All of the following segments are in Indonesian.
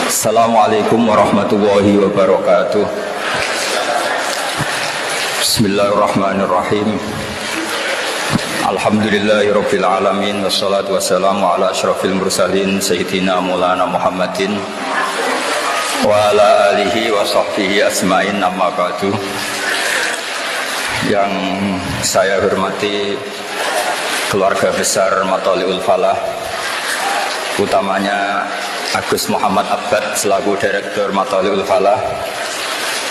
Assalamualaikum warahmatullahi wabarakatuh. Bismillahirrahmanirrahim. Alhamdulillahirabbil alamin wassalatu wassalamu ala asyrafil mursalin sayyidina maulana Muhammadin wa ala alihi wa sahbihi asma'in, amma ba'du. Yang saya hormati keluarga besar Matholiul Falah, utamanya Agus Muhammad Abbad selaku Direktur Matholiul Falah,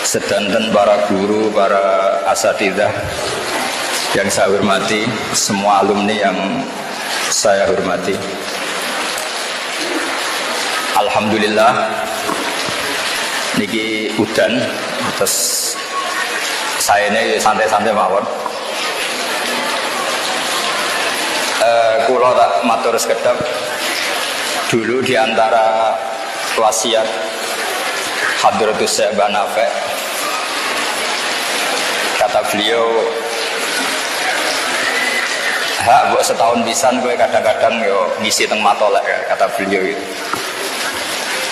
sedanten para guru, para asatidzah yang saya hormati, semua alumni yang saya hormati. Alhamdulillah niki udan, terus saya ini santai-santai mawon. Kulo tak matur sekedap. Dulu diantara wasiat Hadratus Syekh Banafe, kata beliau, hak buat setahun pisan gue kadang-kadang yo ngisi teng matolek, kata beliau itu.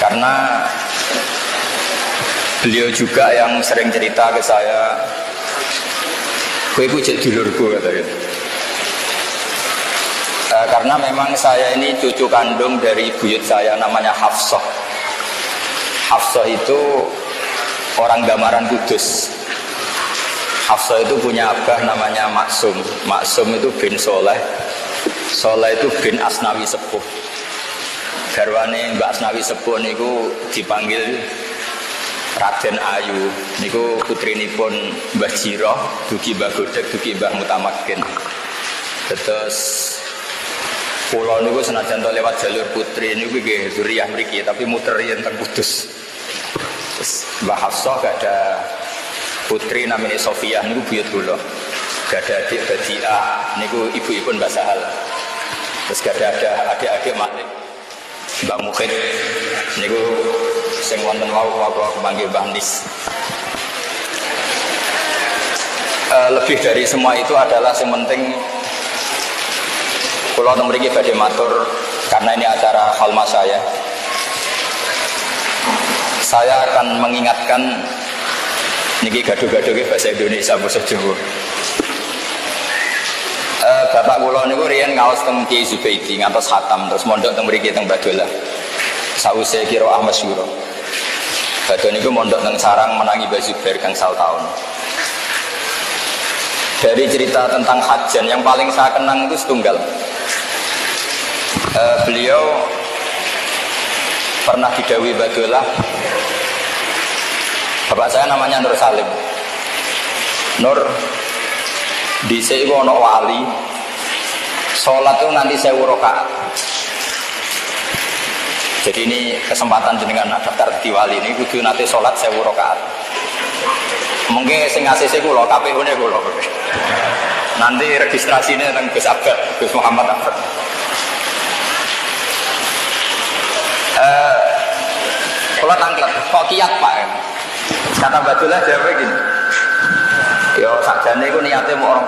Karena beliau juga yang sering cerita ke saya, gue itu jadi dulurku, kata gitu. Karena memang saya ini cucu kandung dari buyut saya, namanya Hafsah. Hafsah itu orang Gamaran Kudus. Hafsah itu punya abah namanya Maksum. Maksum itu bin Soleh. Soleh itu bin Asnawi Sepuh. Garwane Mbak Asnawi Sepuh niku dipanggil Raden Ayu. Niku putrinipun Mbah Jiroh, dugi Mbah Godek, dugi Mbah Mutamakin. Terus pulau niku senajan to lewat jalur putri niku nggih zuriyah mriki, tapi muter yen teng Kudus. Terus Mbah Hafsah gak ada putri namanya Sofiyah niku buyut kula. Gak ada adik Badiah niku ibu-ibu Mbah Sahal. Terus gak ada adik-adik Malik. Mbah Mukhid niku sing wonten wau kemanggih Mbah Nis. Lebih dari semua itu adalah yang penting kalau teng mriki badhe matur, karena ini acara khalma saya akan mengingatkan niki gaduh-gaduh bahasa Indonesia basa Jawa. Bapak kula niku riyen ngaos teng Kiai Zubaidi ngantos khatam, terus mondok teng mriki teng Badolah. Sawise qiraah masyhur. Badhe niku mondok teng sarang menangi Mbah Zubair gangsal tahun. Dari cerita tentang hajan yang paling saya kenang itu setunggal. Beliau pernah didhawuhi Badolah, bapak saya namanya Nur Salim. Nur dhisik iku ana wali salat itu nganti 1000 rakaat. Jadi ini kesempatan jenengan daftar di wali ini kudu nate salat 1000 rakaat. Mungkin sing ACC kula, KPU-ne kula. Nanti registrasinya teng Gus Abad, Gus Muhammad Abad. Kalau tangklet, kok kiat Pak? Kata Badolah jawab gini, yo sakjane itu niatnya mau orang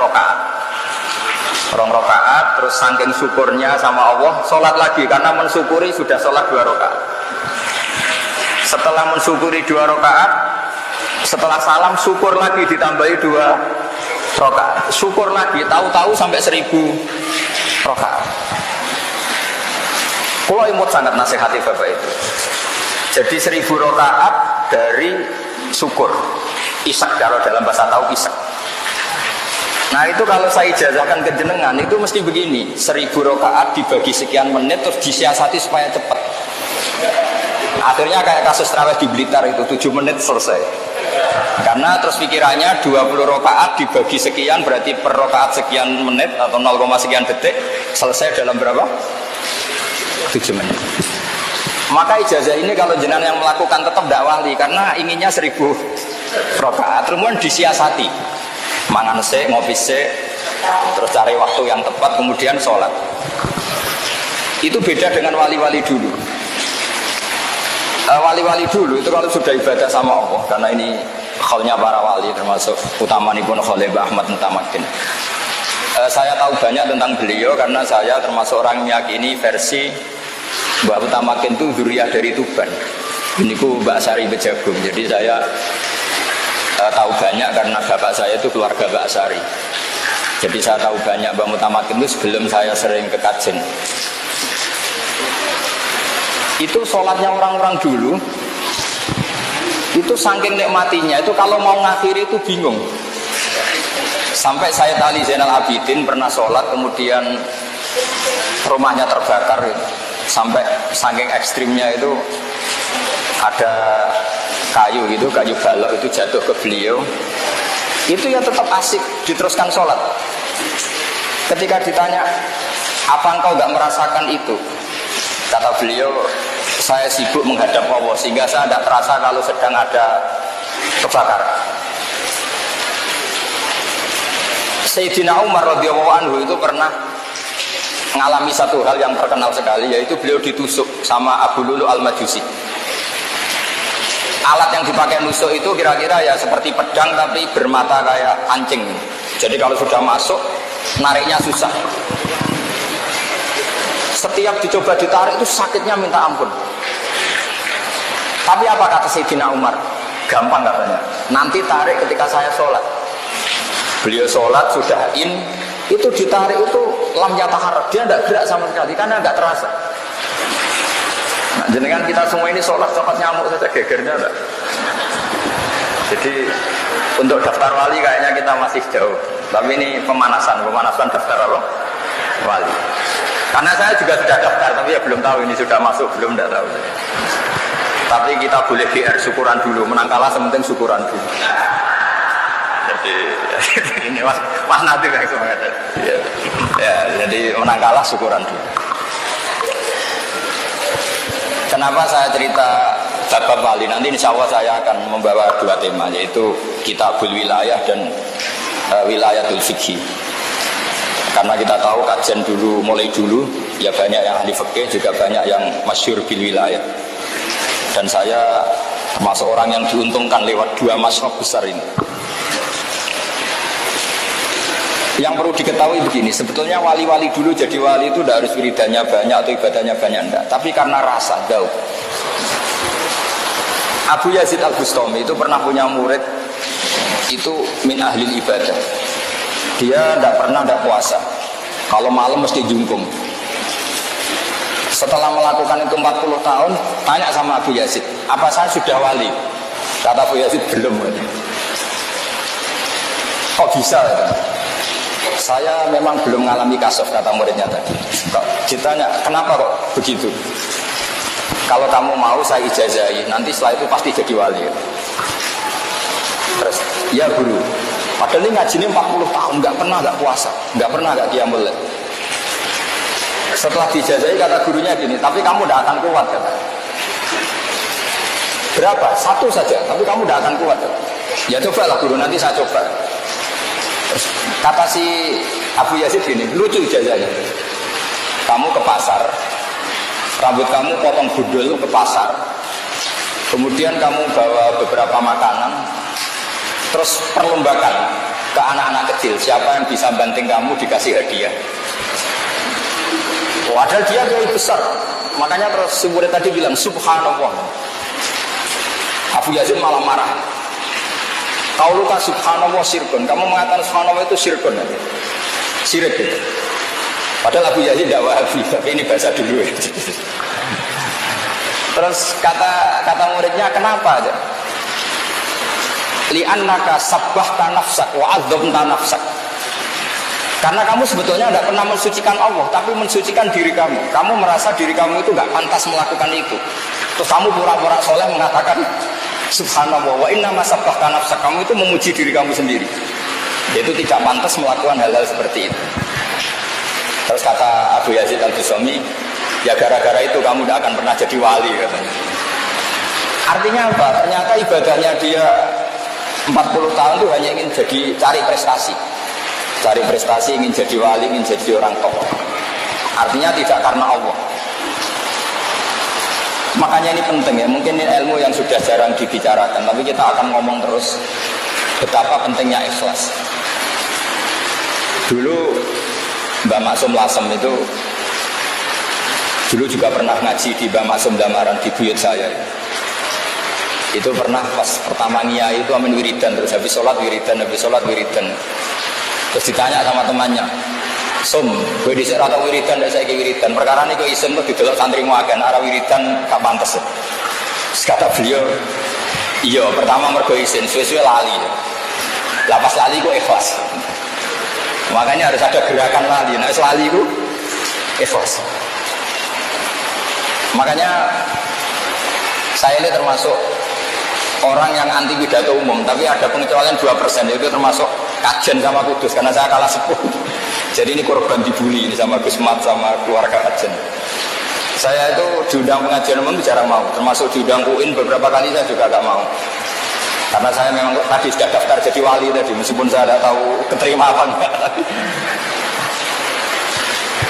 rokaat, terus saking syukurnya sama Allah, sholat lagi karena mensyukuri sudah sholat 2 rakaat. Setelah mensyukuri 2 rakaat, setelah salam syukur lagi ditambahi 2 rakaat, syukur lagi, tahu-tahu sampai 1000 rakaat. Kalau imut sangat nasihati bapak itu. Jadi 1000 rakaat dari syukur. Isak kalau dalam bahasa tahu isak. Nah itu kalau saya ijazahkan ke jenengan itu mesti begini. 1000 rakaat dibagi sekian menit terus disiasati supaya cepat. Akhirnya kayak kasus tarawih di Blitar itu 7 menit selesai. Karena terus pikirannya 20 rakaat dibagi sekian berarti per rakaat sekian menit atau 0, sekian detik selesai dalam berapa? 7 menit. Maka ijazah ini kalau jenengan yang melakukan tetap tidak wali karena inginnya 1000 rakaat. Kemudian disiasati, mangan se, ngopi se, terus cari waktu yang tepat kemudian sholat. Itu beda dengan wali-wali dulu. Wali-wali dulu itu kalau sudah ibadah sama Allah, karena ini khalnya para wali termasuk utamanya pun Khalil Ahmad Mutamakin. Saya tahu banyak tentang beliau karena saya termasuk orang yang meyakini versi Mbah Mutamakin itu zuriyah dari Tuban. Ini ku Mbak Sari Bejagung. Jadi saya tahu banyak karena bapak saya itu keluarga Mbak Sari. Jadi saya tahu banyak Mbak Mutamakin itu sebelum saya sering ke kajen. Itu sholatnya orang-orang dulu itu saking nikmatinya itu kalau mau ngakhiri itu bingung. Sampai Sayyid Ali Zainal Abidin pernah sholat kemudian rumahnya terbakar gitu. Sampai saking ekstrimnya itu ada kayu gitu, kayu balok itu jatuh ke beliau. Itu ya tetap asik diteruskan sholat. Ketika ditanya, apa engkau gak merasakan itu? Kata beliau, saya sibuk menghadap Allah sehingga saya tidak terasa kalau sedang ada kebakaran. Sayyidina Umar radhiyallahu anhu itu pernah mengalami satu hal yang terkenal sekali, yaitu beliau ditusuk sama Abu Lulu Al-Majusi. Alat yang dipakai nusuk itu kira-kira ya seperti pedang tapi bermata kayak anjing. Jadi kalau sudah masuk, nariknya susah. Setiap dicoba ditarik itu sakitnya minta ampun. Tapi apa kata Sayyidina Umar? Gampang katanya. Nanti tarik ketika saya sholat. Beliau sholat sudah itu ditarik itu lam yataharrak, dia tidak gerak sama sekali karena nggak terasa. Nah, jenengan kita semua ini sholat nyamuk saja gegernya enggak. Jadi untuk daftar wali kayaknya kita masih jauh. Tapi ini pemanasan daftar Allah wali. Karena saya juga sudah daftar, tapi ya belum tahu ini sudah masuk belum, tidak tahu. Tapi kita boleh GR syukuran dulu, menang kalah sementing syukuran dulu. Jadi ini mas nanti yang semangat. Ya, jadi menang kalah syukuran dulu. Kenapa saya cerita bab wali? Nanti insya Allah saya akan membawa dua tema, yaitu Kitabul Wilayah dan Wilayatul Fikhi. Karena kita tahu kajian dulu, mulai dulu ya banyak yang ahli fikih, juga banyak yang masyhur bil wilayah. Dan saya termasuk orang yang diuntungkan lewat dua mazhab besar ini. Yang perlu diketahui begini, sebetulnya wali-wali dulu jadi wali itu tidak harus wiridannya banyak atau ibadahnya banyak, enggak. Tapi karena rasa, jauh. Abu Yazid Al-Bustami itu pernah punya murid itu min ahli ibadah. Dia tidak puasa. Kalau malam mesti jungkum. Setelah melakukan itu 40 tahun, tanya sama Abu Yazid, apa saya sudah wali? Kata Abu Yazid, belum. Kok bisa? Saya memang belum mengalami kasus, kata muridnya tadi. Ditanya, kenapa kok begitu? Kalau kamu mau saya ijazahi, nanti setelah itu pasti jadi wali. Terus, ya guru. Padahal ini ngaji ini 40 tahun, nggak pernah nggak puasa, nggak pernah nggak qiyamul lail. Setelah dijazahi kata gurunya gini, tapi kamu tidak akan kuat kata. Berapa? Satu saja, tapi kamu tidak akan kuat kata. Ya cobalah guru, nanti saya coba. Terus, kata si Abu Yazid gini, lucu ijazahnya. Kamu ke pasar, rambut kamu potong gundul ke pasar, kemudian kamu bawa beberapa makanan, terus perlombakan ke anak-anak kecil, siapa yang bisa banting kamu dikasih hadiah. Padahal dia gaya besar, makanya terus si murid tadi bilang subhanallah. Abu Yazid malah marah. Kau luka subhanallah syirkun, kamu mengatakan subhanallah itu syirkun, syirik gitu. Padahal Abu Yazid tidak wahabi, tapi ini bahasa dulu. Terus kata muridnya, kenapa aja? Li'annaka sabbahta nafsak wa 'azzamta nafsak. Karena kamu sebetulnya tidak pernah mensucikan Allah, tapi mensucikan diri kamu. Kamu merasa diri kamu itu nggak pantas melakukan itu. Terus kamu pura-pura soleh mengatakan subhanallah wa inna ma sabbahta nafsak. Kamu itu memuji diri kamu sendiri. Yaitu tidak pantas melakukan hal-hal seperti itu. Terus kata Abu Yazid Al-Bustami, ya gara-gara itu kamu tidak akan pernah jadi wali katanya. Artinya apa? Ternyata ibadahnya dia 40 tahun itu hanya ingin jadi cari prestasi, ingin jadi wali, ingin jadi orang top. Artinya tidak karena Allah. Makanya ini penting ya, mungkin ini ilmu yang sudah jarang dibicarakan, tapi kita akan ngomong terus betapa pentingnya ikhlas. Dulu Mbak Maksum Lasem itu dulu juga pernah ngaji di Mbak Maksum Damaran di buyut saya. Itu pernah pas pertama ngiyai itu amin wiridan, terus habis sholat wiridan. Terus ditanya sama temannya, Som, gue disini rata wiridan, dan saya wiridan. Perkara ini gue isem tuh didelok santri muagan, arah wiridan gak pantas. Terus kata beliau, iya pertama mergo isin, suwe-suwe lali. Lapas lali gue ikhlas. Makanya harus ada gerakan lali. Nah lali gue ikhlas. Makanya saya ini termasuk orang yang anti pidato umum, tapi ada pengecualian 2%, itu termasuk kajian sama Kudus, karena saya kalah sepuh. Jadi ini korban dibully ini sama Gus Mat, sama keluarga kajian. Saya itu diundang pengajian umum jarang mau, termasuk diundang UIN beberapa kali saya juga gak mau. Karena saya memang tadi sudah daftar jadi wali tadi, meskipun saya tidak tahu keterima apa enggak.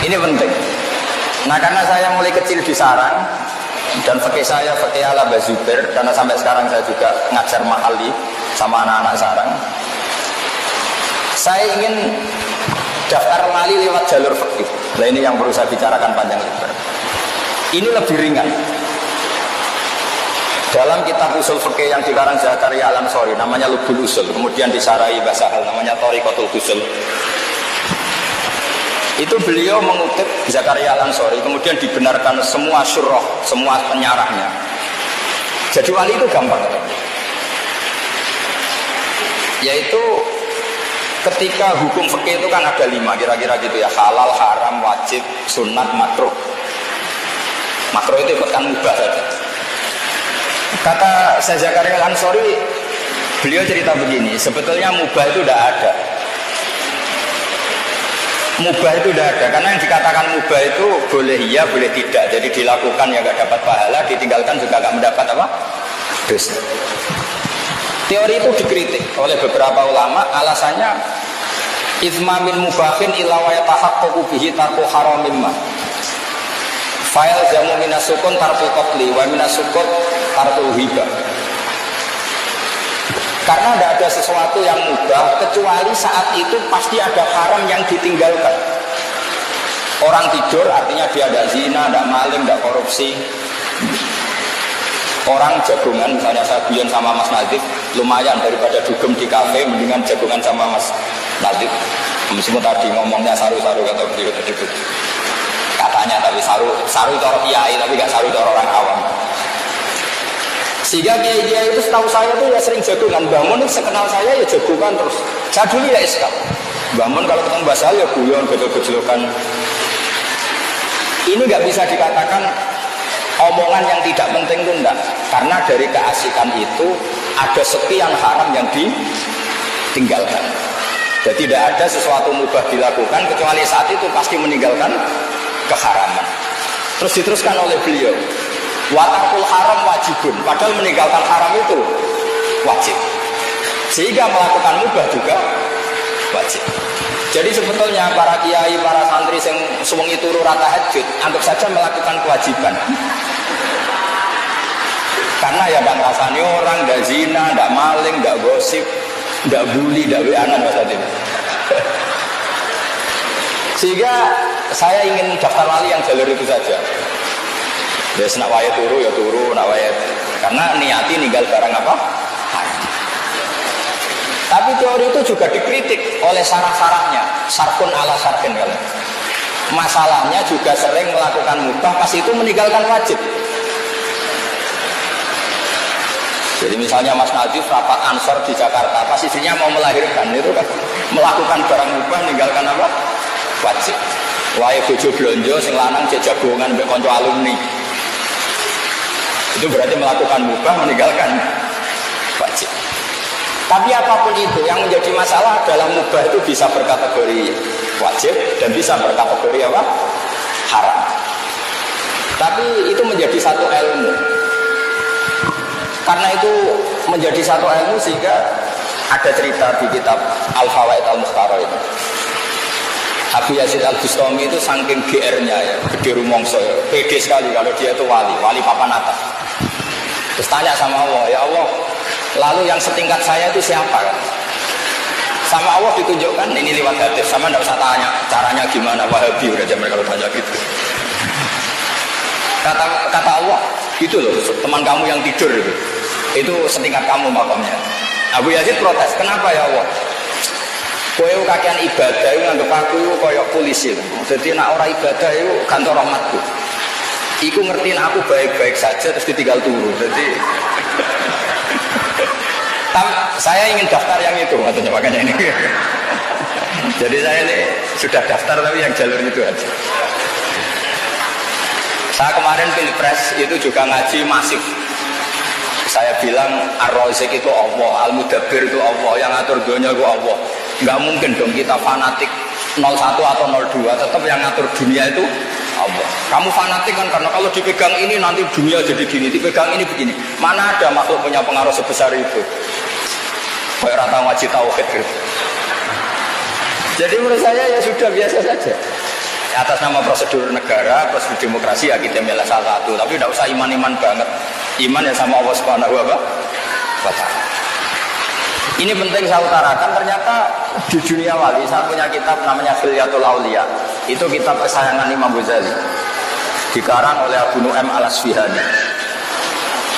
Ini penting. Nah karena saya mulai kecil di sarang, dan fakih saya fakih ala Bazuber, karena sampai sekarang saya juga ngajar mahali sama anak-anak sarang. Saya ingin daftar wali lewat jalur fakih. Nah ini yang perlu saya bicarakan panjang lebar. Ini lebih ringan. Dalam kitab usul fikih yang dikarang Zakaria Al-Ansori namanya Lubul Usul, kemudian disarai Basahal namanya Thariqatul Usul. Itu beliau mengutip Zakaria Al-Ansori, kemudian dibenarkan semua syurah, semua penyarahnya. Jadi wali itu gampang. Yaitu ketika hukum fikih itu kan ada 5 kira-kira gitu ya, halal, haram, wajib, sunat, makruh. Makruh itu ikutkan mubah saja. Kata Syekh Zakaria Al-Ansori, beliau cerita begini, sebetulnya mubah itu tidak ada. Mubah itu tidak ada, karena yang dikatakan mubah itu boleh iya, boleh tidak. Jadi dilakukan ya gak dapat pahala, ditinggalkan juga gak mendapat apa? Dosa. Teori itu dikritik oleh beberapa ulama, alasannya ithma min mubahin illa wa yatahaqqaqu bihi tarku haramin ma. Fa'il jamu minasukun tarku qatli wa minasukut tarku hibah. Karena tidak ada sesuatu yang mubah kecuali saat itu pasti ada haram yang ditinggalkan. Orang tidur artinya dia tidak zina, tidak maling, tidak korupsi. Orang jagungan, misalnya saya guyon sama Mas Nadif, lumayan daripada dugem di kafe, mendingan jagungan sama Mas Nadif. Meskipun tadi ngomongnya saru-saru kata beliau tadi, katanya tapi saru cara kiai tapi gak saru cara orang awam. Sehingga kiai-kiai itu setahu saya tuh ya sering jagungan. Mbah Mun sekenal saya ya jagungan terus. Saya dulu ya iskap. Mbah Mun kalau ketemu Mbah Sal ya guyon, gejol-gejolokan. Ini nggak bisa dikatakan omongan yang tidak penting itu enggak. Karena dari keasikan itu ada sekian haram yang ditinggalkan. Jadi tidak ada sesuatu mubah dilakukan kecuali saat itu pasti meninggalkan keharaman. Terus diteruskan oleh beliau, watarkul haram wajibun, padahal meninggalkan haram itu wajib. Sehingga melakukan mubah juga wajib. Jadi sebetulnya para kiai, para santri yang sewengi turu rata tahajud, anggap saja melakukan kewajiban. Karena ya bang rasanya orang, tidak zina, tidak maling, tidak gosip, tidak bully, tidak wianan maksudnya. Sehingga saya ingin daftar wali yang jalur itu saja. Ya senak waya turu ya turu, nak waya. Karena niati ninggal barang apa? Tapi teori itu juga dikritik oleh sarah-sarahnya, sarkun ala sarkin kalian. Masalahnya juga sering melakukan mubah, pas itu meninggalkan wajib. Jadi misalnya Mas Nadif rapat ansor di Jakarta, pas istrinya mau melahirkan, itu kan melakukan barang mubah, meninggalkan apa? Wajib. Wae bojo blonjo sing lanang jek jagongan mbek kanca alumni. Itu berarti melakukan mubah, meninggalkan wajib. Tapi apapun itu, yang menjadi masalah adalah mubah itu bisa berkategori wajib dan bisa berkategori apa? Haram. Tapi itu menjadi satu ilmu. Karena itu menjadi satu ilmu sehingga ada cerita di kitab Al-Fawaid Al-Mukhtarah itu. Abu Yazid Al-Bustami itu saking GR-nya ya, gede rumongso ya, pede sekali kalau dia itu wali papan atas. Terus tanya sama Allah, ya Allah, lalu yang setingkat saya itu siapa kan? Sama Allah ditunjukkan, ini lewat hadis, sama tidak usah tanya caranya gimana, Wahabi udah zaman kalau tanya gitu. Kata Allah, gitu loh, teman kamu yang tidur itu. Itu setingkat kamu makamnya. Abu Yazid protes, kenapa ya Allah? Kowe kakean ibadah itu nganggep aku koyok polisi. Jadi nak ora ibadah itu kantor rahmatku. Iku ngertiin aku baik-baik saja terus ditinggal turu. Jadi saya ingin daftar yang itu katanya makanya ini. Jadi saya ini sudah daftar tapi yang jalur itu aja. Saya kemarin pilpres itu juga ngaji masif. Saya bilang Ar-Razik itu Allah, Al-Mudabbir itu Allah, yang ngatur dunia itu Allah. Nggak mungkin dong kita fanatik 01 atau 02, tetap yang ngatur dunia itu Allah. Kamu fanatik kan karena kalau dipegang ini nanti dunia jadi gini, dipegang ini begini. Mana ada makhluk punya pengaruh sebesar itu? Kayak rata wajib tauhid gitu. Jadi menurut saya ya sudah biasa saja. Atas nama prosedur negara, prosedur demokrasi ya kita milih salah satu. Tapi tidak usah iman-iman banget. Iman ya sama Allah Subhanahu wa Ta'ala. Ini penting saya utarakan. Ternyata di dunia wali saya punya kitab namanya Khilyatul Auliya. Itu kitab kesayangan Imam Ghazali. Dikarang oleh Abu Nu'aim Al-Asfihani.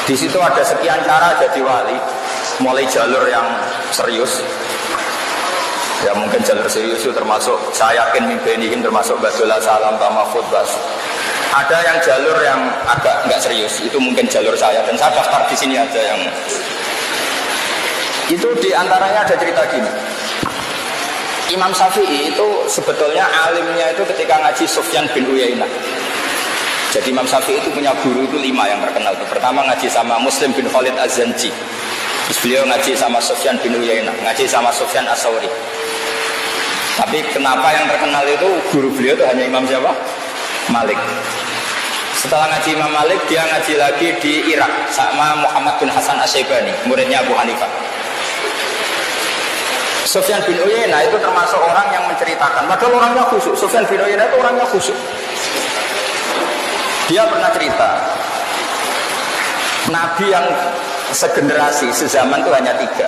Di situ ada sekian cara jadi wali. Mulai jalur yang serius. Ya mungkin jalur serius itu termasuk saya yakin mimpiin termasuk Badullah Salam Tamafud Bas. Ada yang jalur yang agak nggak serius, itu mungkin jalur saya dan saya daftar di sini aja yang itu diantaranya ada cerita gini. Imam Syafi'i itu sebetulnya alimnya itu ketika ngaji Sufyan bin Uyainah. Jadi Imam Syafi'i itu punya guru itu 5 yang terkenal. Pertama ngaji sama Muslim bin Khalid Az-Zanji. Terus beliau ngaji sama Sufyan bin Uyainah, ngaji sama Sufyan As-Sawri. Tapi kenapa yang terkenal itu guru beliau itu hanya Imam siapa? Malik. Setelah ngaji Imam Malik, dia ngaji lagi di Irak sama Muhammad bin Hasan Asy-Syaibani, muridnya Abu Hanifah. Sufyan bin Uyainah itu termasuk orang yang menceritakan, padahal orangnya khusyuk. Sufyan bin Uyainah itu orangnya khusyuk. Dia pernah cerita, Nabi yang segenerasi, sezaman itu hanya 3.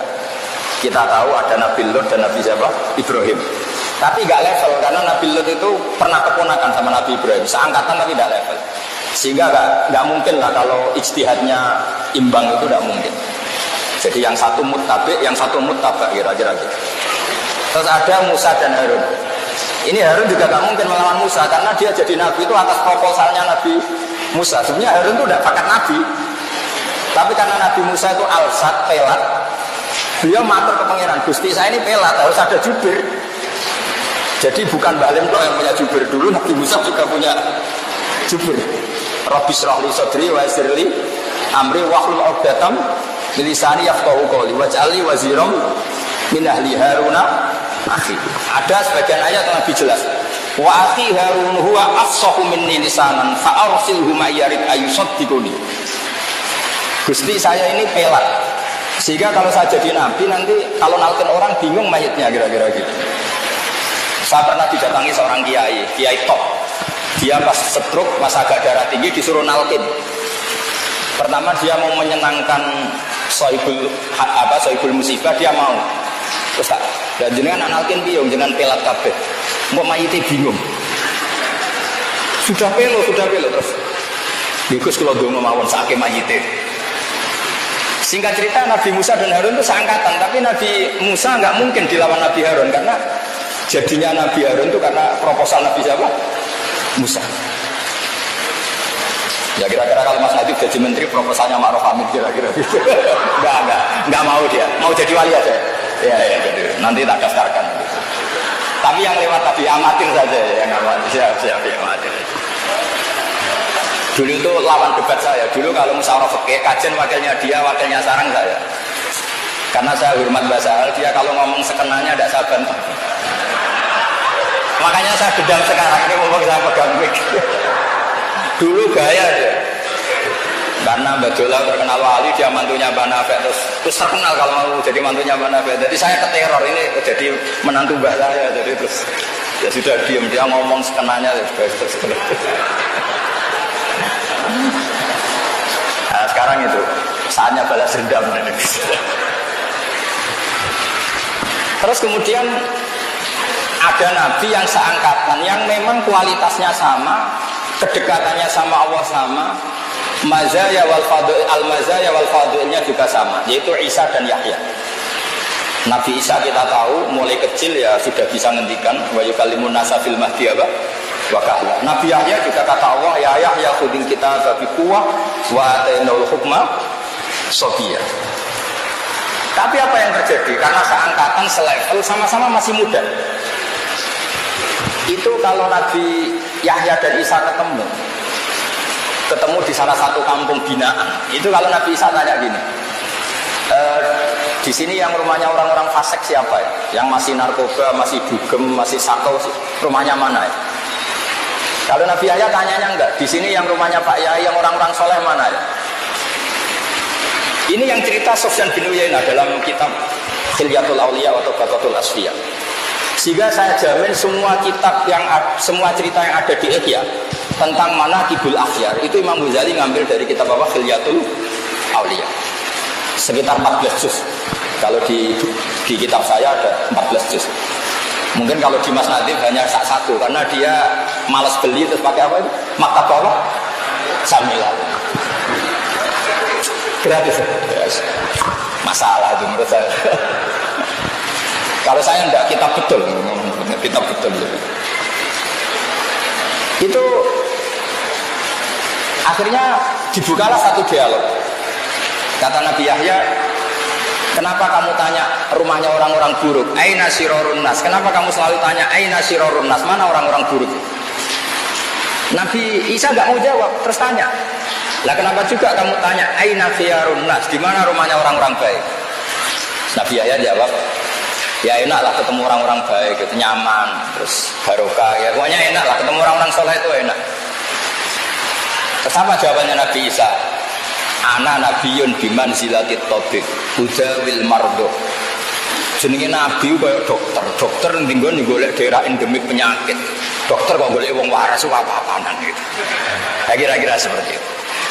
Kita tahu ada Nabi Lut dan Nabi siapa? Ibrahim. Tapi nggak level karena Nabi Lut itu pernah keponakan sama Nabi Ibrahim, seangkatan tapi nggak level. Sehingga nggak mungkin lah kalau ijtihadnya imbang itu nggak mungkin. Jadi yang satu muttabi, yang satu muttaba kira-kira gitu. Terus ada Musa dan Harun. Ini Harun juga nggak mungkin melawan Musa karena dia jadi Nabi itu atas proposalnya Nabi Musa. Sebenarnya Harun itu udah bakat Nabi. Tapi karena Nabi Musa itu alsat, pelat, beliau matur ke pangeran, Gusti saya ini pelat, harus ada jubir. Jadi bukan Mbak Lim yang punya jubir dulu, Nabi Musa juga punya jubir. Rabbi shrah li sadri wa yassir li amri wahlul 'uqdatam min lisani yafqahu qawli waj'alni waziran min ahli Haruna akhi. Ada sebagian ayat yang lebih jelas. Wa akhi Harun huwa afsahu minni lisanan fa arsilhu ma yarid ayusaddiquni. Gusti saya ini pelat. Sehingga kalau saya jadi nabi nanti kalau nalkin orang bingung mayitnya kira-kira gitu. Saya pernah didatangi seorang kiai top. Dia pas stroke, pas agak darah tinggi disuruh nalkin. Pertama dia mau menyenangkan sohibul musibah, dia mau. Terus tak, dan jenengan nalkin piye jenengan pelat kabeh. Mau mayite bingung. Sudah pelo terus. Gus kula ndonga mawon sakake mayite. Singkat cerita Nabi Musa dan Harun itu seangkatan, tapi Nabi Musa nggak mungkin dilawan Nabi Harun karena jadinya Nabi Harun itu karena proposal Nabi siapa? Musa. Ya kira-kira kalau Mas Nadif jadi menteri proposalnya Ma'ruf Amin kira-kira gitu. Enggak mau dia. Mau jadi wali aja. Ya jadi nanti tak daftarkan. Tapi yang lewat tadi amatir saja yang amatir. Siap amatir. Dulu itu lawan debat saya. Dulu kalau musyawarah fikih kajian wakilnya sarang saya. Karena saya hormat Mbak Sahal, dia kalau ngomong sekenanya tidak saya bantah. Makanya saya gedang sekarang ini ngomong saya pegang mic. Dulu gaya dia. Karena Badullah terkenal wali, dia mantunya Mbak Nafek, terus terkenal kalau mau jadi mantunya Mbak Nafek. Jadi saya keteror ini jadi menantu Mbak saya. Jadi terus ya sudah diam, dia ngomong sekenanya terus. Nah, sekarang itu saatnya balas dendam. Terus kemudian ada nabi yang seangkatan yang memang kualitasnya sama, kedekatannya sama Allah sama, mazaya wal fadil, al-mazaya wal fadilnya juga sama, yaitu Isa dan Yahya. Nabi Isa kita tahu mulai kecil ya sudah bisa ngendikan wa yukallimun nasa fil mahdi apa? Wa kahla. Nabi Yahya juga kata Allah, ya Yahya khudil kitaba bi quwwah wa atainal hukma sabiyya. Tapi apa yang terjadi? Karena seangkatan, selevel, sama-sama masih muda. Itu kalau Nabi Yahya dan Isa ketemu di salah satu kampung binaan. Itu kalau Nabi Isa tanya gini, di sini yang rumahnya orang-orang fasik siapa ya? Yang masih narkoba, masih dugem, masih sakau, rumahnya mana ya? Kalau Nabi Yahya tanyanya enggak, di sini yang rumahnya Pak Yai, yang orang-orang soleh mana ya? Ini yang cerita Sufyan bin Uyainah dalam kitab Khilyatul Auliya atau Baqatul Asfiya. Sehingga saya jamin semua kitab semua cerita yang ada di Ihya tentang Manaqibul Akhyar itu Imam Ghazali ngambil dari kitab apa? Khilyatul Auliya. Sekitar 14 juz. Kalau di kitab saya ada 14 juz. Mungkin kalau di Mas Nadif hanya satu karena dia malas beli terus pakai apa itu? Maktabah Samilah. Gratis. Yes. Masalah itu menurut saya. Kalau saya enggak, kitab betul. Itu akhirnya dibukalah satu dialog. Kata Nabi Yahya, kenapa kamu tanya rumahnya orang-orang buruk? Aina sirorun nas. Kenapa kamu selalu tanya aina sirorun nas? Mana orang-orang buruk? Nabi Isa enggak mau jawab, terus tanya. Lah kenapa juga kamu tanya aina khiyarun nas, di mana rumahnya orang-orang baik? Nabi Yahya jawab, ya enak lah ketemu orang-orang baik, itu nyaman, terus barokah, ya pokoknya enak lah ketemu orang-orang soleh itu enak. Terus apa jawabannya Nabi Isa? Ana nabiyun biman zilatit tabib udawil mardo. Jenenge nabi kayak dokter nggon golek daerah endemik penyakit. Dokter kok golek wong waras apa-apanan gitu. Kira-kira seperti itu.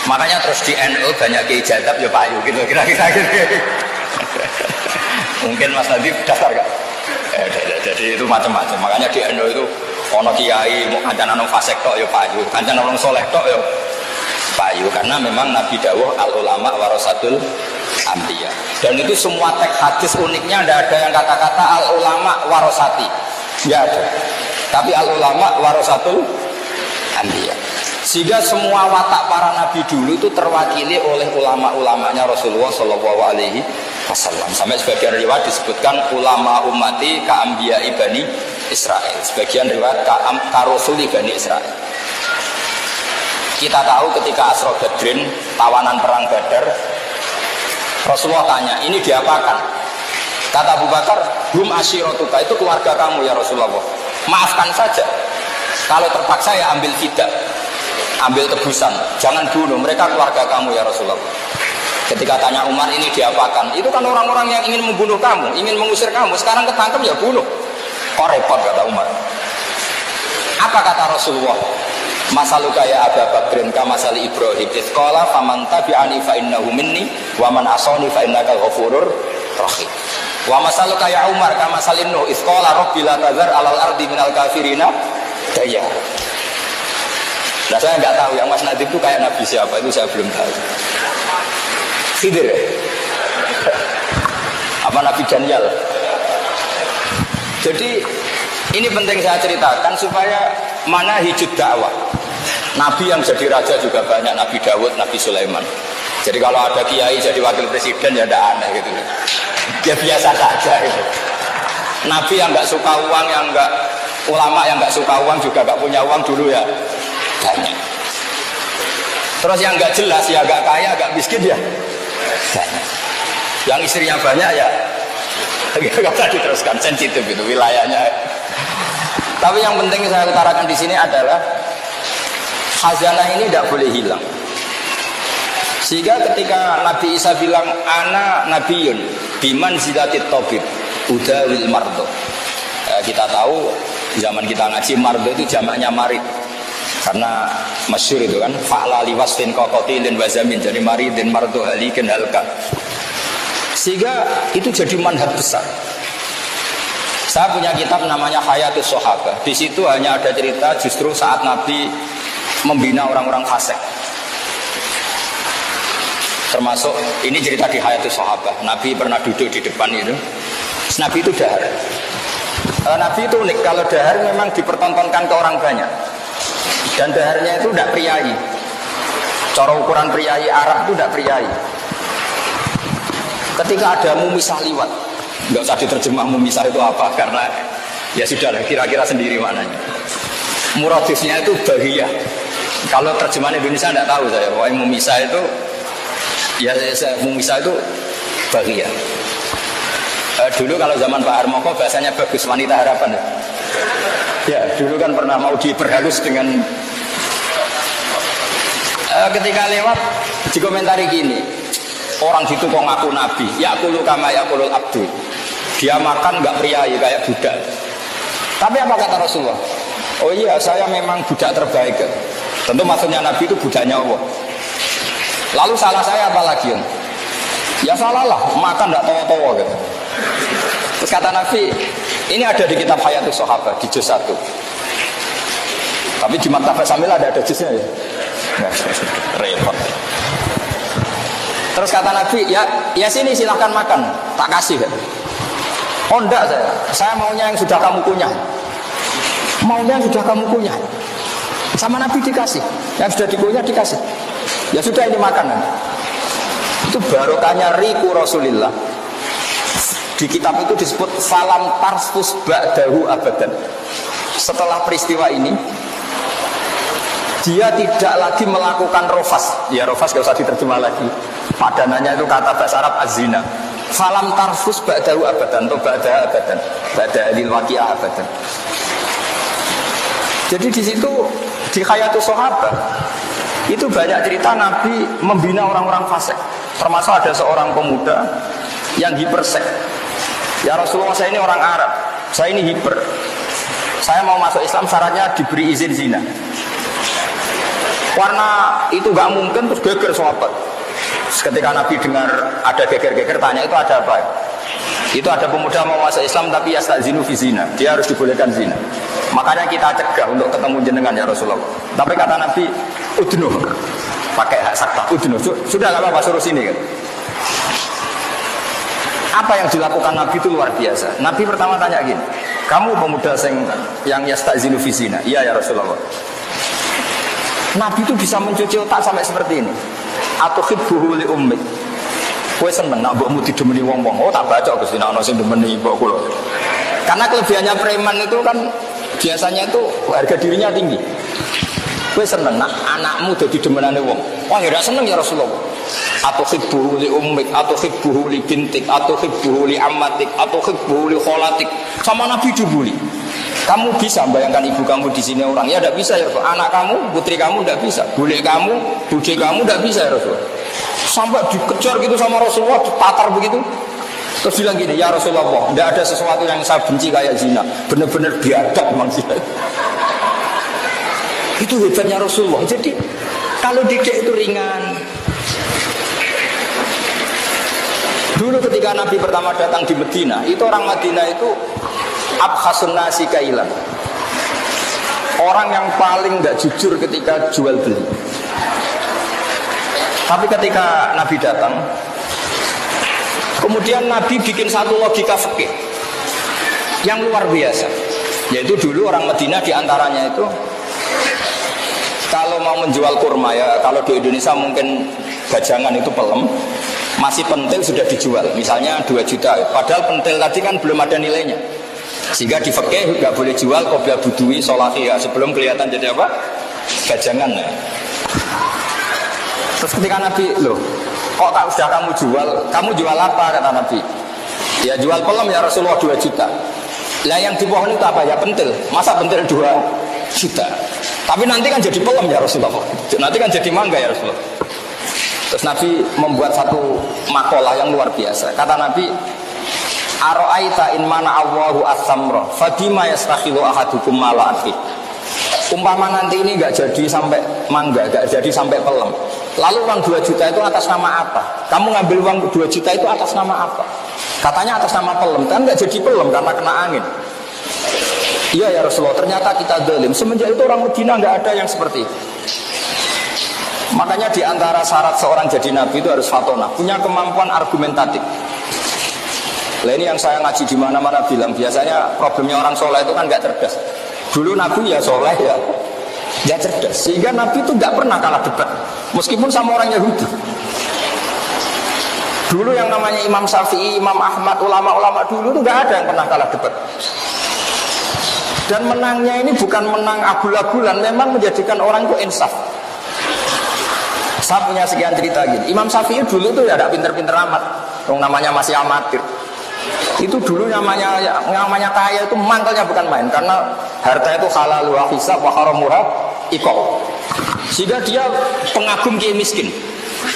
Makanya terus di NU banyak kiai jadab ya payu gitu kira-kira gitu. Mungkin Mas Nadif daftar gak? Jadi itu macam-macam. Makanya di NU itu ono kiai mau kancan nang fasik tok ya payu, kancan nang soleh tok ya payu, karena memang Nabi dawuh al ulama warasatul anbiya. Dan itu semua teks hadis uniknya tidak ada yang kata-kata al ulama warasati. Enggak ada. Tapi al ulama warasatul anbiya. Sehingga semua watak para nabi dulu itu terwakili oleh ulama-ulamanya Rasulullah Shallallahu Alaihi Wasallam. Sampai sebagian riwayat disebutkan ulama ummati ka'ambiya ibani Israel. Sebagian riwayat ka'rusuli bani Israel. Kita tahu ketika Asra Badrin, tawanan perang Badar, Rasulullah tanya, ini diapakan? Kata Abu Bakar, hum asyiratuka, itu keluarga kamu ya Rasulullah. Maafkan saja. Kalau terpaksa ya ambil fidah. Ambil tebusan, jangan bunuh, mereka keluarga kamu ya Rasulullah. Ketika tanya Umar ini diapakan, itu kan orang-orang yang ingin membunuh kamu, ingin mengusir kamu, sekarang ketangkep ya bunuh. Kok repot kata Umar. Apa kata Rasulullah? Masaluka ya Abu Bakrin ka masali Ibrahim itqala faman tabi'ani fa innahu minni wa man asani fa innaka ghafurur rahim. Wa masaluka ya Umar ka masalin Nuh itqala rabbi la tazar alal ardi minal kafirina daya. Nah saya nggak tahu yang Mas Nadib itu kayak Nabi siapa, itu saya belum tahu. Khidir ya? Apa Nabi Daniel? Jadi ini penting saya ceritakan supaya mana hijud dakwah. Nabi yang jadi raja juga banyak, Nabi Dawud, Nabi Sulaiman. Jadi kalau ada kiai jadi wakil presiden ya tidak aneh gitu. Dia biasa saja gitu. Nabi yang nggak suka uang, yang nggak ulama yang nggak suka uang juga nggak punya uang dulu ya. Banyak. Terus yang nggak jelas ya nggak kaya, nggak miskin ya banyak. Yang istrinya banyak ya nggak usah diteruskan, sensitif itu wilayahnya. Tapi yang penting saya utarakan di sini adalah khazanah ini tidak boleh hilang. Sehingga ketika Nabi Isa bilang ana nabiyun biman zilatit tabib udawil mardo, kita tahu zaman kita ngaji mardo itu jamaknya marid. Karena masyhur itu kan fa'la liwasfin qatilin wazamin, jadi maridin mardo halikin halka. Sehingga itu jadi manhaj besar. Saya punya kitab namanya Hayatus Sahabah. Di situ hanya ada cerita justru saat Nabi membina orang-orang fasik. Termasuk ini cerita di Hayatus Sahabah. Nabi pernah duduk di depan itu. Nabi itu dahar. Nabi itu unik, kalau dahar memang dipertontonkan ke orang banyak. Dan daharnya itu tidak priayi. Cara ukuran priayi Arab itu tidak priayi. Ketika ada mumisah liwat, nggak usah diterjemah mumisah itu apa, karena ya sudah kira-kira sendiri maknanya. Muradifnya itu bahiyah. Kalau terjemahan Indonesia tidak tahu saya. Pokoknya mumisah itu ya mumisah itu bahiyah. Dulu kalau zaman Pak Harmoko bahasanya bagus, wanita harapan ya. Ya dulu kan pernah mau diperhalus dengan ketika lewat dikomentari gini, orang gitu kok ngaku nabi, yakulu kama yakulul abdu, dia makan nggak priayi kayak budak. Tapi apa kata Rasulullah? Oh iya, saya memang budak terbaik. Tentu maksudnya nabi itu budaknya Allah. Lalu salah saya apa lagi? Ya salah lah, makan nggak tawa-tawa gitu. Terus kata Nabi, ini ada di kitab Hayatus Sahabah di juz 1. Tapi di Maktabah Samil ada juznya ya. Repot. Terus kata Nabi, ya sini silahkan makan, tak kasih kan? Oh enggak saya maunya yang sudah kamu kunyah. Maunya yang sudah kamu kunyah. Sama Nabi dikasih, yang sudah dikunyah dikasih. Ya sudah ini makanan. Itu barokahnya riku Rasulillah. Di kitab itu disebut falam tarfus ba'dahu abadan. Setelah peristiwa ini dia tidak lagi melakukan rofas. Ya rofas gak usah diterjemah lagi. Padanannya itu kata bahasa Arab az-zina. Falam tarfus ba'dahu abadan atau ba'daha abadan. Ba'daha lil waqi'ah abadan. Jadi di situ di Hayatus Sahabah itu banyak cerita Nabi membina orang-orang fasik. Termasuk ada seorang pemuda yang hipersek. Ya Rasulullah, saya ini orang Arab, saya ini hiper. Saya mau masuk Islam syaratnya diberi izin zina. Karena itu gak mungkin, terus geger sahabat. Ketika Nabi dengar ada geger-geger, tanya itu ada apa? Itu ada pemuda mau masuk Islam tapi yastazinu fi zina. Dia harus dibolehkan zina. Makanya kita cegah untuk ketemu jenengan ya Rasulullah. Tapi kata Nabi, udnuh, pakai hak sakta, udnuh. Sudah gak apa-apa, suruh sini kan. Apa yang dilakukan Nabi itu luar biasa. Nabi pertama tanya gini, kamu pemuda yang yastazinu fi zina? Iya ya Rasulullah. Nabi itu bisa mencuci otak sampai seperti ini. Atau khibbuhu li ummik. Kowe seneng nak mbokmu didemeni wong-wong. Oh tak baca Gusti ana sing demeni mbok kula. Karena kelebihannya preman itu kan biasanya itu harga dirinya tinggi. Kowe seneng nak anakmu dadi demenane wong. Wah ya seneng ya Rasulullah. Atau khibbuhu li ummik, atau khibbuhu li bintik, atau khibbuhu li ammatik, atau khibbuhu li kholatik. Sama Nabi dibuli. Kamu bisa bayangkan ibu kamu di sini orang? Ya tidak bisa ya Rasul. Anak kamu, putri kamu tidak bisa. Bule kamu, bude kamu tidak bisa ya Rasul. Sampai dikejar gitu sama Rasulullah, ditatar begitu. Terus bilang gini, ya Rasulullah, tidak ada sesuatu yang saya benci kayak zina. Benar-benar biadab manusia. Itu hebatnya Rasulullah. Jadi kalau didik itu ringan. Dulu ketika Nabi pertama datang di Medina, itu orang Madinah itu abkhasun nasi kailan. Orang yang paling nggak jujur ketika jual beli. Tapi ketika Nabi datang, kemudian Nabi bikin satu logika fikih yang luar biasa. Yaitu dulu orang Madinah diantaranya itu kalau mau menjual kurma ya, kalau di Indonesia mungkin gajangan itu pelem, masih pentil sudah dijual, misalnya 2 juta. Padahal pentil tadi kan belum ada nilainya. Sehingga di fikih nggak boleh jual qoblal budui sholati ya, sebelum kelihatan jadi apa? Gajangan ya. Terus ketika Nabi, loh, kok sudah kamu jual apa? Kata Nabi. Ya jual pelem ya Rasulullah 2 juta. Lah yang di pohon itu apa? Ya pentil. Masa pentil 2 juta? Tapi nanti kan jadi pelem ya Rasulullah. Nanti kan jadi mangga ya Rasulullah. Terus Nabi membuat satu makalah yang luar biasa. Kata Nabi, Aro'aita in mana Allahu as-samra fadima yastakhilu ahadukum mala akhi. Umpama nanti ini gak jadi sampai mangga, gak jadi sampai pelem, lalu uang 2 juta itu atas nama apa? Kamu ngambil uang 2 juta itu atas nama apa? Katanya atas nama pelem, kan gak jadi pelem karena kena angin. Iya ya Rasulullah, ternyata kita zalim. Semenjak itu orang Medina gak ada yang seperti itu. Makanya di antara syarat seorang jadi nabi itu harus fatona, punya kemampuan argumentatif. Lah ini yang saya ngaji di mana-mana bilang, biasanya problemnya orang soleh itu kan nggak cerdas. Dulu nabi ya soleh ya cerdas, sehingga nabi itu nggak pernah kalah debat, meskipun sama orang Yahudi. Dulu yang namanya Imam Syafi'i, Imam Ahmad, ulama-ulama dulu itu nggak ada yang pernah kalah debat. Dan menangnya ini bukan menang abul-abulan, memang menjadikan orang itu insaf. Saya punya sekian cerita gini. Imam Syafi'i dulu tuh ya tidak pinter-pinter amat, yang namanya masih amatir. Itu dulu namanya kaya itu mantelnya bukan main, karena harta itu halal wa hisab wa haramuha iqab. Sehingga dia pengagum kiai miskin.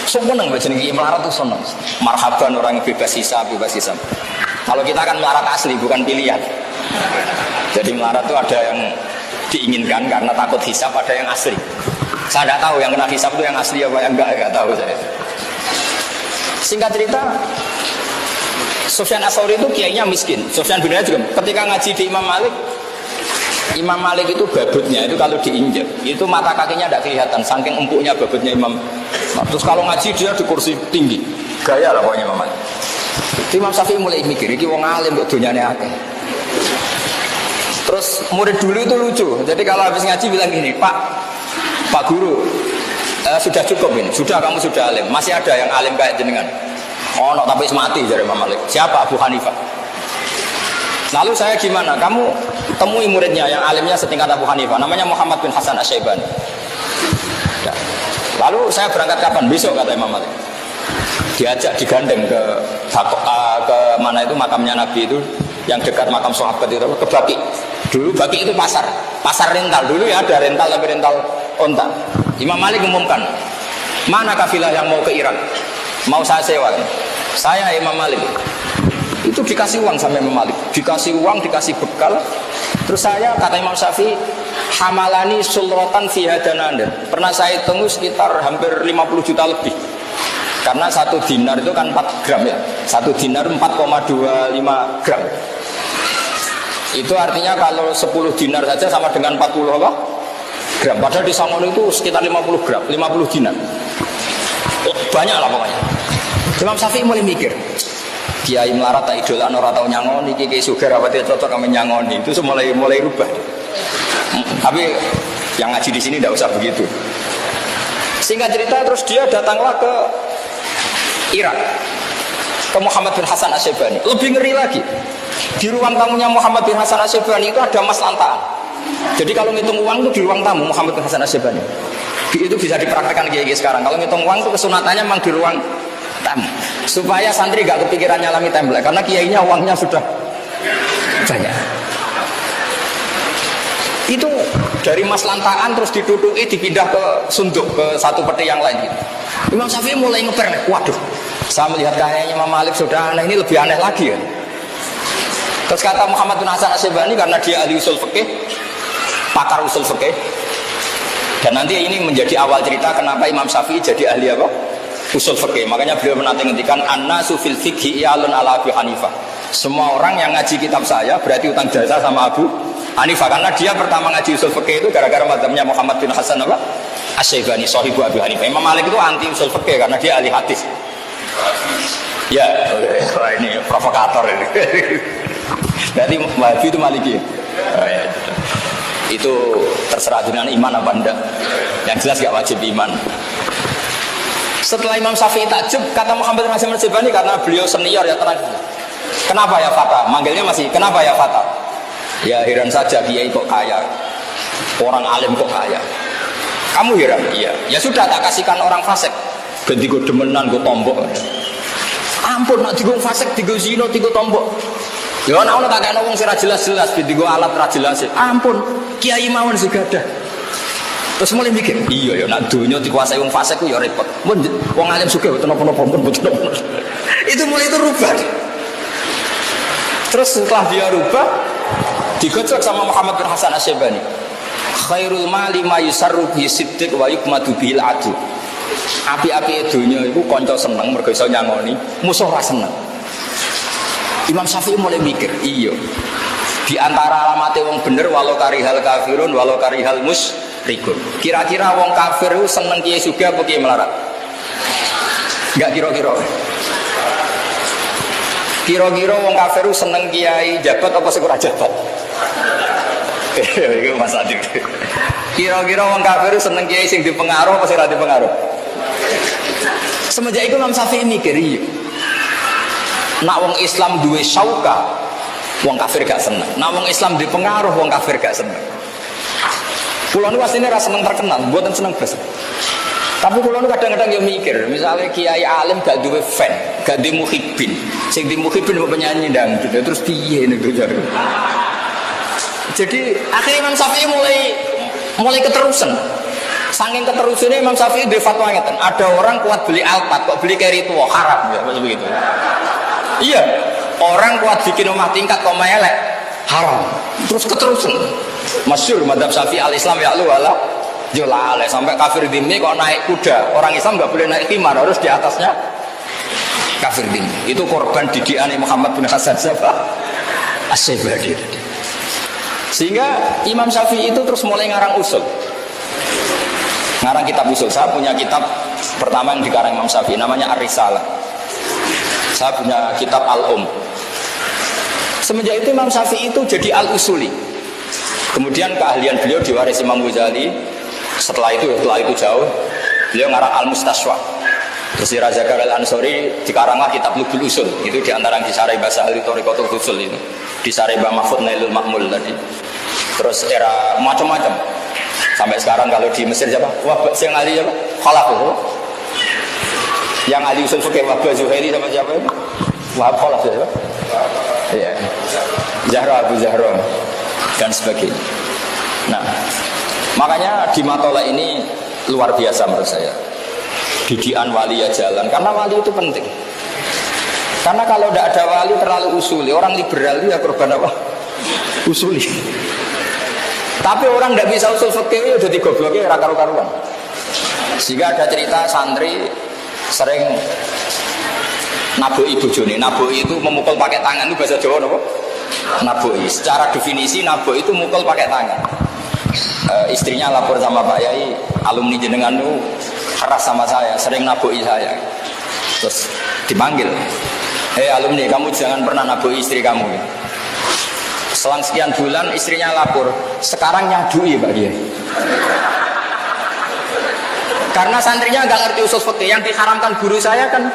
Seneng baca kiai melarat tuh seneng. Marhaban orang yang bebas hisab, bebas hisab. Kalau kita kan melarat asli bukan pilihan. Jadi melarat itu ada yang diinginkan karena takut hisab, ada yang asli. Saya tidak tahu yang kena hisab itu yang asli apa yang enggak tahu saya. Singkat cerita, Sufyan Ats-Tsauri itu kiainya miskin. Sufyan bin Uyainah juga ketika ngaji di Imam Malik itu babutnya itu kalau diinjak itu mata kakinya tidak kelihatan saking empuknya babutnya Imam. Terus kalau ngaji dia di kursi tinggi, gaya lah pokoknya Imam Malik. Imam Syafi'i mulai mikir, ini wong alim kok dunyane akeh. Terus murid dulu itu lucu. Jadi kalau habis ngaji bilang gini, Pak Guru, sudah cukup ini, sudah kamu sudah alim. Masih ada yang alim kayak jenengan? Oh, no, tapi mati dari Imam Malik. Siapa? Abu Hanifah. Lalu saya gimana? Kamu temui muridnya yang alimnya setingkat Abu Hanifah, namanya Muhammad bin Hasan Asy-Syaibani. Ya. Lalu saya berangkat kapan? Besok kata Imam Malik. Diajak digandeng ke mana itu makamnya Nabi itu yang dekat makam sahabat itu ke Baqi. Dulu Baqi itu pasar rental dulu ya, ada rental tapi rental onta. Imam Malik umumkan, mana kafilah yang mau ke Irak? Mau saya sewa? Saya Imam Malik. Itu dikasih uang sama Imam Malik, dikasih uang, dikasih bekal. Terus saya kata Imam Syafi'i, hamalani sulrotan fi hadanandar. Pernah saya hitung sekitar hampir 50 juta lebih. Karena 1 dinar itu kan 4 gram ya. 1 dinar 4,25 gram. Itu artinya kalau 10 dinar saja sama dengan 40 apa? Gram. Padahal di Sangono itu sekitar 50 gram, 50 dinar. Banyak lah pokoknya. Imam Syafi'i mulai mikir, kiai melarat tak idolan orang tahu nyangoni, kiai sugar apa dia cocok kami nyangoni. Itu mulai rubah. Tapi yang ngaji di sini tidak usah begitu. Singkat cerita terus dia datanglah ke Irak, ke Muhammad bin Hasan Asy-Syaibani. Lebih ngeri lagi, di ruang tamunya Muhammad bin Hasan Asy-Syaibani itu ada mas lantaan. Jadi kalau ngitung uang itu di ruang tamu Muhammad bin Hasan Asy-Syaibani. Itu bisa dipraktekkan kiai sekarang. Kalau ngitung uang itu kesunatannya memang di ruang tamu, supaya santri gak kepikiran nyalami template, karena kiainya uangnya sudah banyak. Itu dari mas lantaan terus ditutupi dipindah ke sunduk, ke satu peti yang lain gitu. Imam Syafi'i mulai ngeper, waduh, saya melihat kayaknya Imam Malik sudah aneh, ini lebih aneh lagi ya. Terus kata Muhammad bin Hasan Asy-Syaibani, karena dia ahli usul fikih, pakar usul fikih, dan nanti ini menjadi awal cerita kenapa Imam Syafi'i jadi ahli apa? Usul fikih. Makanya beliau menanti ngendikan annasu fil fikhi iyalun ala Abi Hanifah. Semua orang yang ngaji kitab saya berarti utang jasa sama Abu Hanifah, karena dia pertama ngaji usul fikih itu gara-gara mazhabnya Muhammad bin Hasan apa? Asy-Syaibani, sahibu Abi Hanifah. Imam Malik itu anti usul fikih karena dia ahli hadis. Ya, ini provokator ini. Berarti Wahabi itu Maliki. Oh, ya. Itu terserah dengan iman apa enggak. Yang jelas gak wajib iman. Setelah Imam Syafi'i takjub, kata Muhammad bin Hasan Asy-Syaibani, karena beliau senior ya tenang. Kenapa ya Fata? Manggilnya masih kenapa ya Fata? Ya heran saja kiai kok kaya, orang alim kok kaya. Kamu heran? Iya. Ya sudah tak kasihkan orang fasik. Ganti gue demenan, gue tombok. Ampun, nak digo fasik, digo zino, digo tombok. Ya ana ono tak kene wong sing ra jelas-jelas, digo alat ra jelas. Ampun, kiai mawon sing gadah. Terus mulai mikir, iya ya nak donya dikuasai wong fasik ku ya repot. Mun wong alim sugih mboten napa-napa, mboten napa-napa. Itu mulai itu rubah. Terus setelah dia rubah, digocok sama Muhammad bin Hasan Asy-Syaibani. Khairul mali ma yusarru bi siddiq wa yukmadu bil adl. Api-api donya iku kanca seneng mergo iso nyangoni, musuh ra seneng. Imam Syafi'i mulai mikir, iya. Di antara alamatnya wong bener walau karihal kafirun walau karihal rikut. Kira-kira wong kafir itu seneng kiai sugih apa kiai melarat? Enggak kira-kira. Kira-kira wong kafir itu seneng kiai jabat apa sing ora jabat? Iku Mas Adil. Kira-kira wong kafir itu seneng kiai sing dipengaruh apa sing ora dipengaruh? Semenjak itu Imam Syafi'i mikir iya. Nak wong Islam duwe syauka, wong kafir gak seneng. Nak wong Islam dipengaruh, wong kafir gak seneng. Kulo nu asline ra seneng terkenal, mboten seneng blas. Tapi kulo nu kadang-kadang yo mikir, misalnya kiai alim gak duwe fan, gak duwe muhibbin. Sing di muhibbin mbok penyanyi dangdut, terus piye niku jare. Jadi akhirnya Imam Syafi'i mulai keterusan. Saking keterusannya Imam Syafi'i di fatwa ngeten, ada orang kuat beli alpat kok beli keri tua haram ya begitu. Iya, orang kuat bikin rumah tingkat kok elek haram. Terus keterusan. Masyhur madzhab Syafi'i al-Islam ya lu wala jolale sampai kafir dhimmi kok naik kuda. Orang Islam enggak boleh naik khimar, harus di atasnya kafir dhimmi. Itu korban didikan Muhammad bin Hasan siapa? As-Syaibadi. Sehingga Imam Syafi'i itu terus mulai ngarang usul. Ngarang kitab usul. Saya punya kitab pertama yang dikarang Imam Syafi'i namanya Ar-Risalah. Saya punya kitab Al-Um. Semenjak itu Imam Syafi'i itu jadi Al-Usuli. Kemudian keahlian beliau diwarisi Imam Ghazali. Setelah itu jauh beliau ngarang Al-Mustashwa. Terus di Raja Karel Ansori dikaranglah kitab Lubul Usul. Itu diantara yang disarai bahasa ahli Thoriqatul Usul itu. Disarai Mbah Mahfud Nailul Ma'mul tadi. Terus era macam-macam. Sampai sekarang kalau di Mesir siapa? Wah, yang ahli siapa? Khalaf. Yang ahli usul fikih Wahbah Zuhaili sama siapa? Wahab Khalaf siapa? Iya. Zahra Abu Zahra dan sebagainya. Nah, makanya di Matola ini luar biasa menurut saya. Didikan wali ya jalan, karena wali itu penting. Karena kalau tidak ada wali terlalu usuli, orang liberal itu ya korban apa? Usuli. Tapi orang tidak bisa usul fikih udah digobloknya karu-karuan. Sehingga ada cerita santri sering naboi bojone. Naboi itu memukul pakai tangan, itu bahasa Jawa apa? Naboi. Secara definisi naboi itu mukul pakai tangan. Istrinya lapor sama Pak Yai, alumni jenengan itu keras sama saya, sering naboi saya. Terus dipanggil, hei alumni, kamu jangan pernah naboi istri kamu. Selang sekian bulan istrinya lapor, sekarang nyadui Pak Kiai. Karena santrinya nggak ngerti usul fikih, yang diharamkan guru saya kan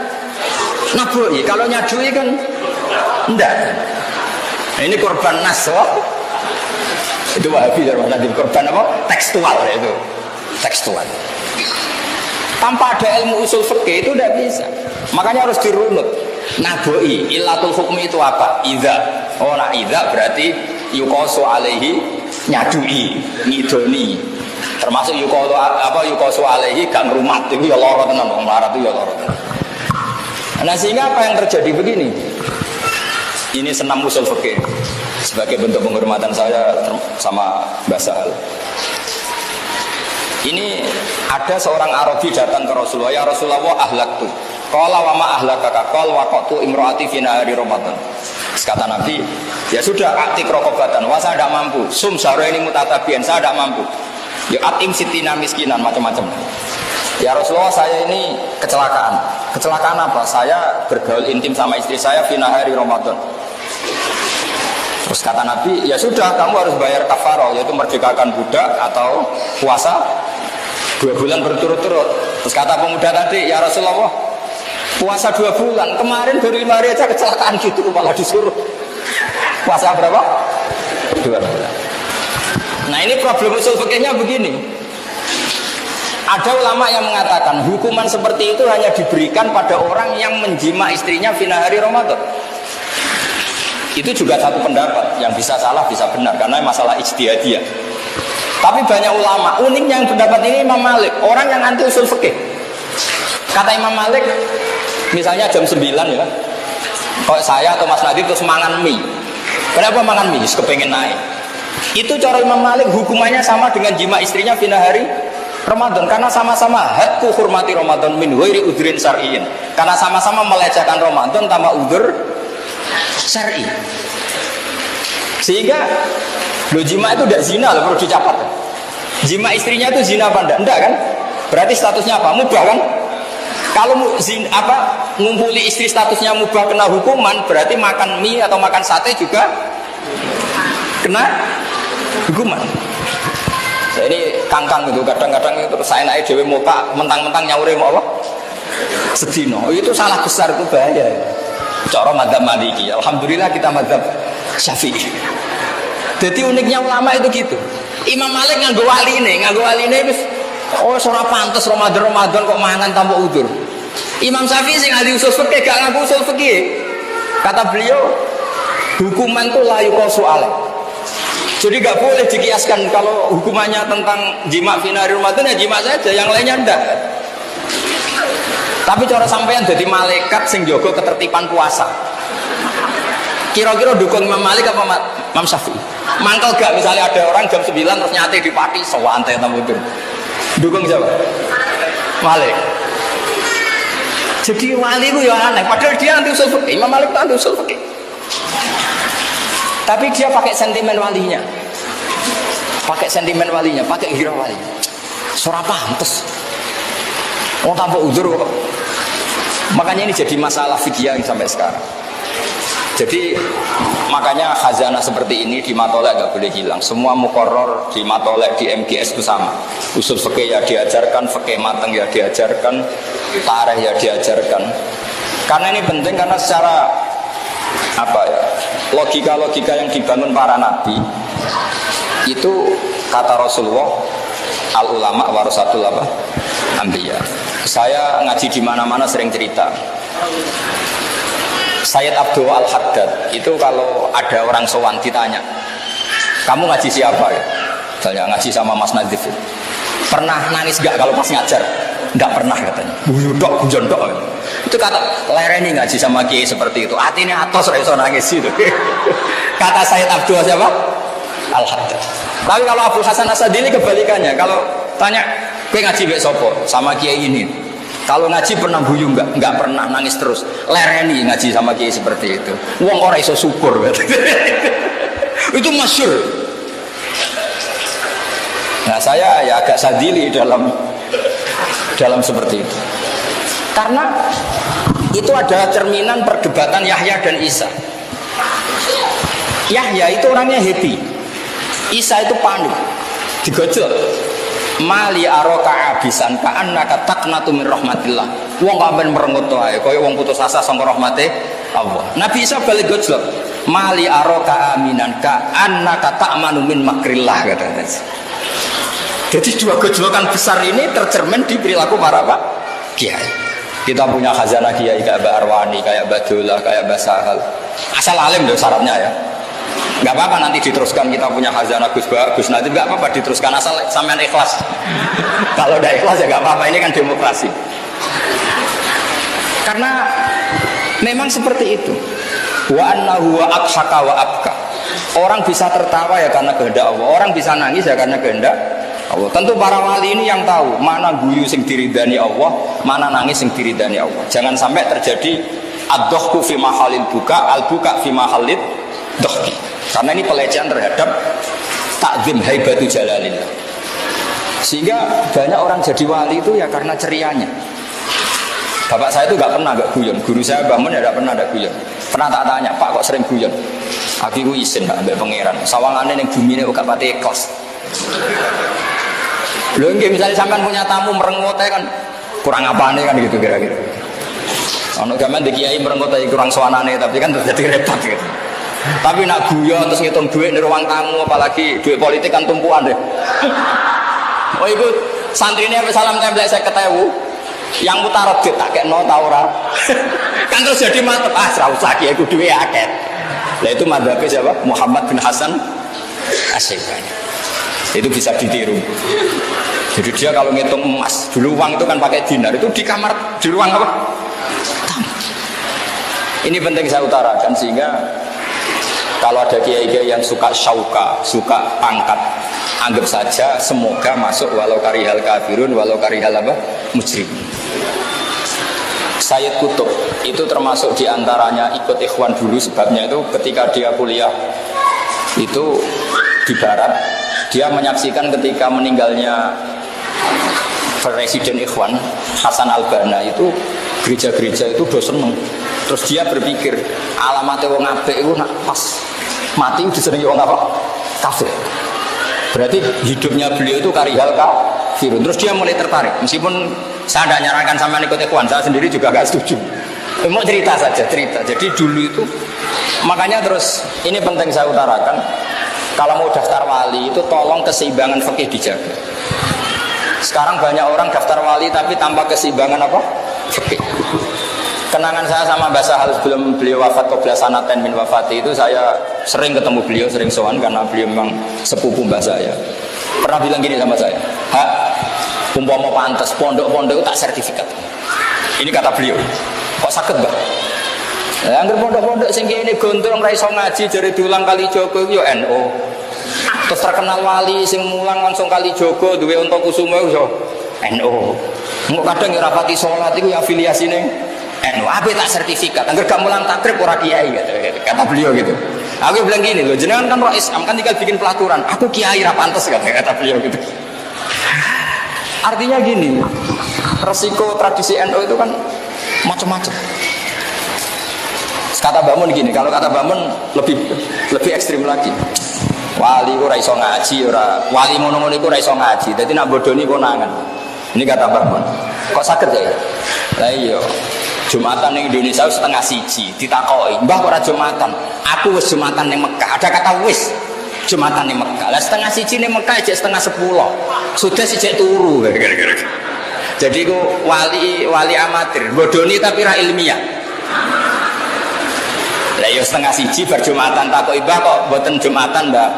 naboi, kalau nyadui kan enggak. Nah, ini korban nas, oh. Itu Wahabi nanti korban apa? Tekstual itu, tekstual. Tanpa ada ilmu usul fikih itu tidak bisa. Makanya harus dirunut. Naboi, ilatul hukmi itu apa? Idza. Oh, nah idza berarti yuqasu alaihi nyadui, ngidoni. Termasuk yuqasu alaihi gak ngrumat itu ya lara tenan, wong melarat itu ya lara tenan. Nah, sehingga apa yang terjadi begini? Ini senam usul fikih sebagai bentuk penghormatan saya sama Mbah Sahal. Ini ada seorang Arabi datang ke Rasulullah, ya Rasulullah ahlaktu. Qala wa ma ahlakaka qal waqatu imraati fi nahari Ramadan. Kata Nabi, ya sudah atik rokobatan, wah saya tidak mampu. Sum syahraini mutatabian, saya tidak mampu. Ya atim sitina miskinan macam-macam. Ya Rasulullah, saya ini kecelakaan. Kecelakaan apa? Saya bergaul intim sama istri saya fi nahari Ramadan. Terus kata Nabi, ya sudah kamu harus bayar kafarah, yaitu merdekakan budak atau puasa 2 bulan berturut-turut. Terus kata pemuda tadi, ya Rasulullah, puasa 2 bulan, kemarin baru 5 hari aja kecelakaan gitu, malah disuruh puasa berapa? 2 bulan. Nah, ini problem usul fikihnya begini. Ada ulama yang mengatakan hukuman seperti itu hanya diberikan pada orang yang menjima istrinya fi nahari Ramadan. Itu juga satu pendapat yang bisa salah bisa benar karena masalah ijtihadiyah. Tapi banyak ulama, uniknya yang pendapat ini Imam Malik, orang yang anti usul fikih. Kata Imam Malik, misalnya jam 9 ya, kalau saya atau Mas Nadir terus mangan mie. Kenapa mangan mie? Kepengen naik. Itu cara Imam Malik hukumannya sama dengan jima istrinya fi nahari Ramadan, karena sama-sama hakku hurmati Ramadan min ghairi udhrin syar'iyyin. Karena sama-sama melecehkan Ramadan tanpa udzur syar'i. Sehingga lo jima itu tidak zina, lo perlu dicatat. Jima istrinya itu zina apa enggak? Enggak kan? Berarti statusnya apa? Mubah kan? Kalau ngumpuli istri statusnya mubah kena hukuman, berarti makan mie atau makan sate juga kena hukuman. Ini kangkang itu kadang-kadang itu saya naik dewe muka mentang-mentang nyaure mau apa? Sedino. Itu salah besar, itu bahaya. Cara madzhab Maliki. Alhamdulillah kita madzhab Syafi'i. Jadi uniknya ulama itu gitu. Imam Malik nganggo waline wis ora pantes Ramadan kok mangan tanpa udzur. Imam Syafi'i sing ahli usul fikih gak ngaku usul fikih. Kata beliau, hukuman itu la yuqasu alaih. Jadi gak boleh dikiaskan kalau hukumannya tentang jima fi nahari Ramadan ya jima saja, yang lainnya enggak. Tapi cara sampean jadi malaikat sing jaga ketertiban puasa. Kira-kira dukung Imam Malik apa Imam Syafi'i? Mangkel gak misalnya ada orang jam 9 terus nyate di pati sewante tamu itu. Dukung siapa? Malik. Jadi wali itu ya aneh, padahal dia anti usul fikih. Imam Malik itu anti usul fikih. Tapi dia pakai sentimen walinya. Pakai hira wali. Ora pantes. Wong tanpa uzur kok. Makanya ini jadi masalah fikih yang sampai sekarang. Jadi makanya khazanah seperti ini di matolek gak boleh hilang. Semua muqarrar di matolek di MGS itu sama. Usul fikih ya diajarkan, fikih mateng ya diajarkan, tarikh ya diajarkan. Karena ini penting karena secara logika-logika yang dibangun para nabi itu kata Rasulullah al ulama warasatul anbiya. Saya ngaji di mana-mana sering cerita. Sayyid Abdul Al-Haddad itu kalau ada orang sowan ditanya, kamu ngaji siapa ya? Misalnya ngaji sama Mas Nadif. Pernah nangis gak kalau pas ngajar? Enggak pernah katanya. Buyudok, bujondok. Itu kata lereni ngaji sama kiai seperti itu. Hatinya atos iso nangis itu. Kata Sayyid Abdul siapa? Al-Haddad. Tapi kalau Abu Hasan Asadili kebalikannya. Kalau tanya, kowe ngaji mbek sapa? Sama kiai ini. Kalau ngaji pernah guyu enggak pernah nangis terus. Lereni ngaji sama kiai seperti itu. Wong ora iso syukur. Itu masyhur. Nah, saya ya agak sadili dalam seperti itu. Karena itu adalah cerminan perdebatan Yahya dan Isa. Yahya itu orangnya happy. Isa itu panik. Digojol. Mali aroka abisan ka'annaka taqnatu min rahmatillah. Wong kamben merengut wae kaya wong putus asa saka rahmate Allah. Nabi Isa balik gojlok. Mali aroka aminan ka'annaka ta'manu min makrillah katanya. Jadi dua gojlokan besar ini tercermin di perilaku para kiai. Kita punya khazanah kiai kayak Mbak Arwani, kayak Mbak Dola, kayak Mbak Sahal. Asal alim loh syaratnya ya. Gak apa-apa nanti diteruskan kita punya khazanah Gus Nadim, gak apa-apa diteruskan asal sampean ikhlas. Kalau udah ikhlas ya gak apa-apa, ini kan demokrasi. Karena memang seperti itu. Wa annahu wa abhaka wa abka. Orang bisa tertawa ya karena kehendak Allah, orang bisa nangis ya karena kehendak Allah. Tentu para wali ini yang tahu mana guyu sing diridani Allah, mana nangis sing diridani Allah. Jangan sampai terjadi ad-dohku fi mahalil buka, al-buka fi mahalil dohki. Karena ini pelecehan terhadap takzim haibatu jalalillah. Sehingga banyak orang jadi wali itu ya karena cerianya. Bapak saya itu gak pernah gak guyon. Guru saya bangun ya gak pernah ada guyon. Pernah tak tanya, Pak kok sering guyon? Aku itu isin gak ambil pangeran. Sawangannya yang bumi ini gak pati ikhlas. Loh misalnya sampean punya tamu merengut kan kurang apane kan gitu kira-kira. Ono zaman di kiai merengut kurang sowanane tapi kan terjadi repot gitu. Tapi nak guyon terus ngitung duit di ruang tamu apalagi duit politik kan tumpuan deh. Oh itu santri ini salam template saya ketemu yang mutarat tak kayak no taura. Kan terus jadi mantep serau saki aku duit akeh. Nah itu madhabnya siapa? Muhammad bin Hasan Asy'ari. Itu bisa ditiru. Jadi dia kalau ngitung emas dulu uang itu kan pakai dinar itu di kamar di ruang apa? Tamu. Ini penting saya utarakan sehingga kalau ada kiai-kiai yang suka syauka, suka pangkat, anggap saja semoga masuk walau karihal kafirun, walau karihal apa? Mujrim. Sayyid Qutb itu termasuk diantaranya ikut ikhwan dulu sebabnya itu ketika dia kuliah itu di barat dia menyaksikan ketika meninggalnya Presiden Ikhwan Hasan Al-Banna itu gereja-gereja itu do seneng. Terus dia berpikir alamatnya wong apik itu nak pas mati disenengi wong apa? Kafir. Berarti hidupnya beliau itu karihal kafir. Terus dia mulai tertarik. Meskipun saya tidak nyarankan sama ikut Ikhwan, saya sendiri juga gak setuju. Mau cerita saja, cerita. Jadi dulu itu makanya terus ini penting saya utarakan. Kalau mau daftar wali itu tolong keseimbangan fikih dijaga. Sekarang banyak orang daftar wali tapi tanpa keseimbangan apa? Fikih. Kenangan saya sama Mbah Sahal sebelum beliau wafat qabla sanaten min wafati itu saya sering ketemu beliau, sering sowan karena beliau memang sepupu mbah saya. Pernah bilang gini sama saya, "Hak, umpama pantes pondok-pondok tak sertifikat." Ini kata beliau. Kok sakit, Mbak? Lah anggere pondok-pondok sing kene gondrong ra iso ngaji jare diulang kali Joko yo NU. Terus terkenal wali sing mulang langsung kali Joko duwe unta kusuma yo NU. Engko kadang ya rapati salat iku ya afiliasine NU. Ape tak sertifikat. Angger gak mulang takrib ora kiai kata beliau gitu. Aku bilang gini loh, jenengan kan roh Islam kan tinggal bikin pelaturan. Aku kiai ra pantes kata beliau gitu. Artinya gini, resiko tradisi NU itu kan macam-macam. Kata Mbak Mun gini, kalau kata Mbak Mun lebih ekstrim lagi. Wali ku ra iso ngaji ora, wali ngono-ngono iku ra iso ngaji. Dadi nak bodoni konangan. Ini kata Mbak Mun. Kok sakit ya? Lah iya. Jumatan ning Indonesia setengah siji ditakoki, "Mbah kok ora Jumatan?" Aku wis Jumatan ning Mekah. Ada kata wis. Jumatan ning Mekah. Lah setengah siji ning Mekah jek setengah 10. Sudah sijek turu gara-gara. Jadi ku wali amatir, bodoni tapi ra ilmiah. Lah ya setengah siji bar Jumatan takoki, "Mbah kok mboten Jumatan, Mbah?"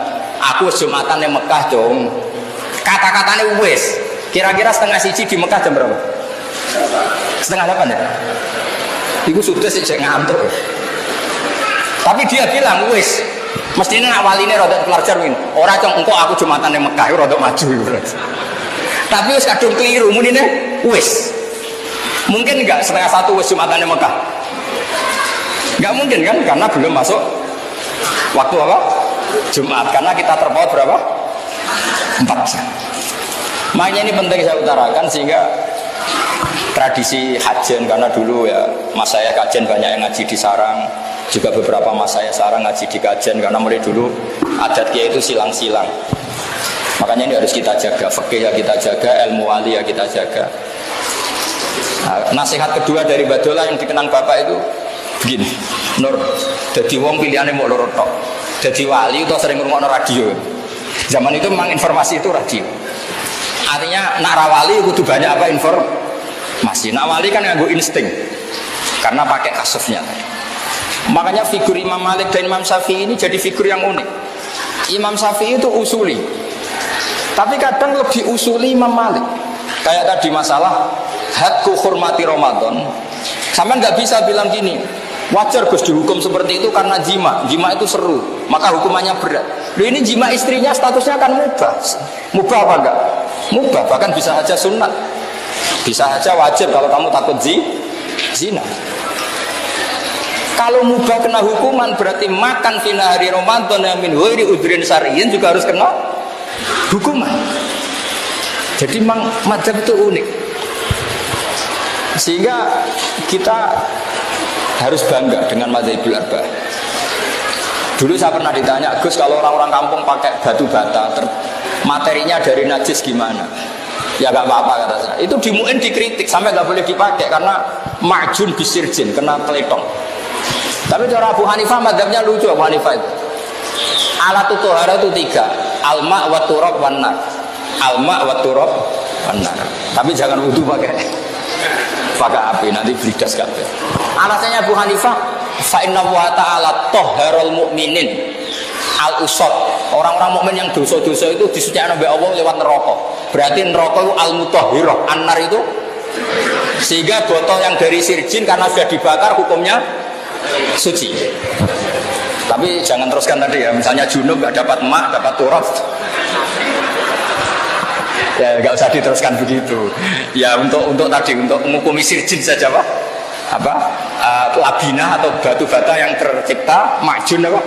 Aku wis Jumatan ning Mekah, Dong. Kata-katane wis. Kira-kira setengah siji di Mekah jam berapa? Setengah 8 ya? Itu sudah sih ngantuk. Tapi dia bilang, wis mestinya nak waline rodok pelajar win. Ora cong engko aku Jumatan ning Mekah rodok maju. Tapi wis kadung keliru munine wis. Mungkin enggak setengah 1 wis Jumatan ning Mekah? Enggak mungkin kan karena belum masuk waktu apa? Jumat. Karena kita terpaut berapa? 4 jam. Makanya ini penting saya utarakan sehingga tradisi hajen, karena dulu ya mas saya kajen banyak yang ngaji di sarang, juga beberapa mas saya sarang ngaji di kajen karena mulai dulu adat kiai itu silang-silang. Makanya ini harus kita jaga, fikih ya kita jaga, ilmu wali ya kita jaga. Nah, nasihat kedua dari Badola yang dikenang bapak itu begini, Nur, jadi wong pilihannya mau loro tok, jadi wali itu sering ngurungokno radio. Zaman itu memang informasi itu radio. Artinya nak rawali kudu banyak apa informasi. Nak wali kan nganggo insting karena pakai kasufnya. Makanya figur Imam Malik dan Imam Syafi'i ini jadi figur yang unik. Imam Syafi'i itu usuli, tapi kadang lebih usuli Imam Malik. Kayak tadi masalah hakku hormati Ramadan. Sama nggak bisa bilang gini, wajar Gus dihukum seperti itu karena jima itu seru, maka hukumannya berat. Loh ini jima istrinya statusnya kan mubah. Mubah apa enggak? Mubah, bahkan bisa saja sunat, bisa saja wajib kalau kamu takut zina. Kalau mubah kena hukuman berarti makan fina hari Ramadan yang min ghairi udhrin syar'iyyin juga harus kena hukuman. Jadi memang mazhab itu unik. Sehingga kita harus bangga dengan mazhabul arba'ah. Dulu saya pernah ditanya, Gus kalau orang-orang kampung pakai batu bata, materinya dari najis gimana? Ya gak apa-apa kata saya. Itu di MUIN dikritik sampai gak boleh dipakai karena majun bisirjin, kena teletong. Tapi cara Abu Hanifah madhabnya lucu. Abu Hanifah itu alat tuhara itu 3, alma wa turab wan nar. Alma wa turab wan nar. Tapi jangan wudu pakai api, nanti blidas kabeh. Alasannya Abu Hanifah, fa inna wa ta'ala tahharul mu'minin al-usad. Orang-orang mukmin yang dosa-dosa itu disucikan oleh Allah lewat neraka. Berarti neraka itu al-mutahhirah, an-nar itu. Sehingga botol yang dari sirjin karena sudah dibakar hukumnya suci. Tapi jangan teruskan tadi ya, misalnya junub gak dapat mak, dapat turab. Ya nggak usah diteruskan begitu. Ya untuk tadi untuk menghukumi sirjin saja Pak. Labina atau batu bata yang tercipta majun apa?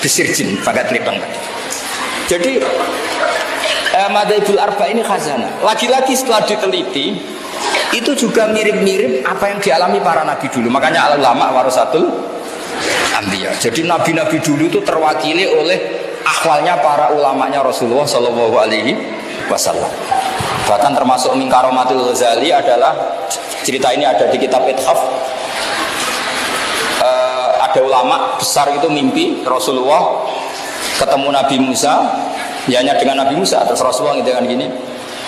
Disirjin pakai telipang tadi. Jadi Madzhabul Arba ini khazanah. Lagi-lagi setelah diteliti, itu juga mirip-mirip apa yang dialami para nabi dulu. Makanya al-ulama warasatul anbiya. Jadi nabi-nabi dulu itu terwakili oleh akhwalnya para ulamanya Rasulullah Shallallahu Alaihi Wasallam. Bahkan termasuk min karomatul Ghazali adalah cerita ini ada di kitab Ithaf. Ada ulama besar itu mimpi Rasulullah ketemu Nabi Musa, ya hanya dengan Nabi Musa. Terus Rasulullah dengan gini,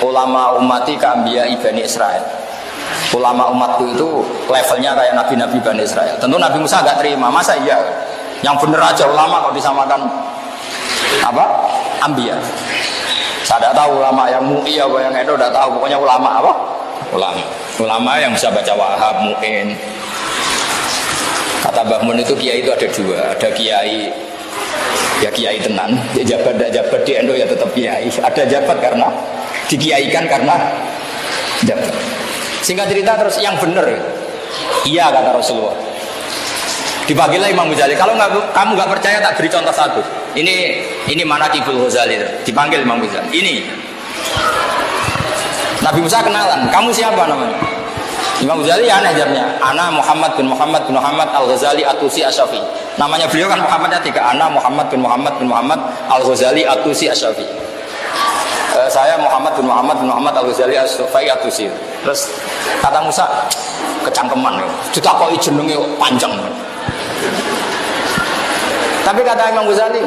ulama umati ka'ambiya Bani Israel. Ulama umatku itu levelnya kayak nabi-nabi Bani Israel. Tentu Nabi Musa agak terima, masa iya? Yang bener aja ulama kok disamakan apa? Ambiya. Saya tidak tahu ulama yang mu'i apa yang itu tidak tahu. Pokoknya ulama apa? Ulama yang bisa baca Wahab, Mu'in. Kata Mbah Mun itu kiai itu ada dua. Ada kiai, ya kiai tenan. Ya jabat di Endo ya tetap kiai. Ada jabat karena dikiaikan karena jabat. Singkat cerita terus yang benar, iya kata Rasulullah. Dipanggillah Imam Ghazali. Kalau kamu nggak percaya tak beri contoh satu. Ini Manaqibul Ghazali. Dipanggil Imam Ghazali. Ini Nabi Musa kenalan. Kamu siapa namanya? Imam Ghazali ya jawabnya. Ana Muhammad bin Muhammad bin Muhammad Al Ghazali Atusi Asyafi. Namanya beliau kan Muhammadnya 3. Ana Muhammad bin Muhammad bin Muhammad Al Ghazali Atusi Asyafi. Saya Muhammad bin Muhammad bin Muhammad Al Ghazali Asyafi Atusi. Terus kata Musa kecangkeman. Ditakoi jenenge panjang. Tapi kata Imam Ghazali,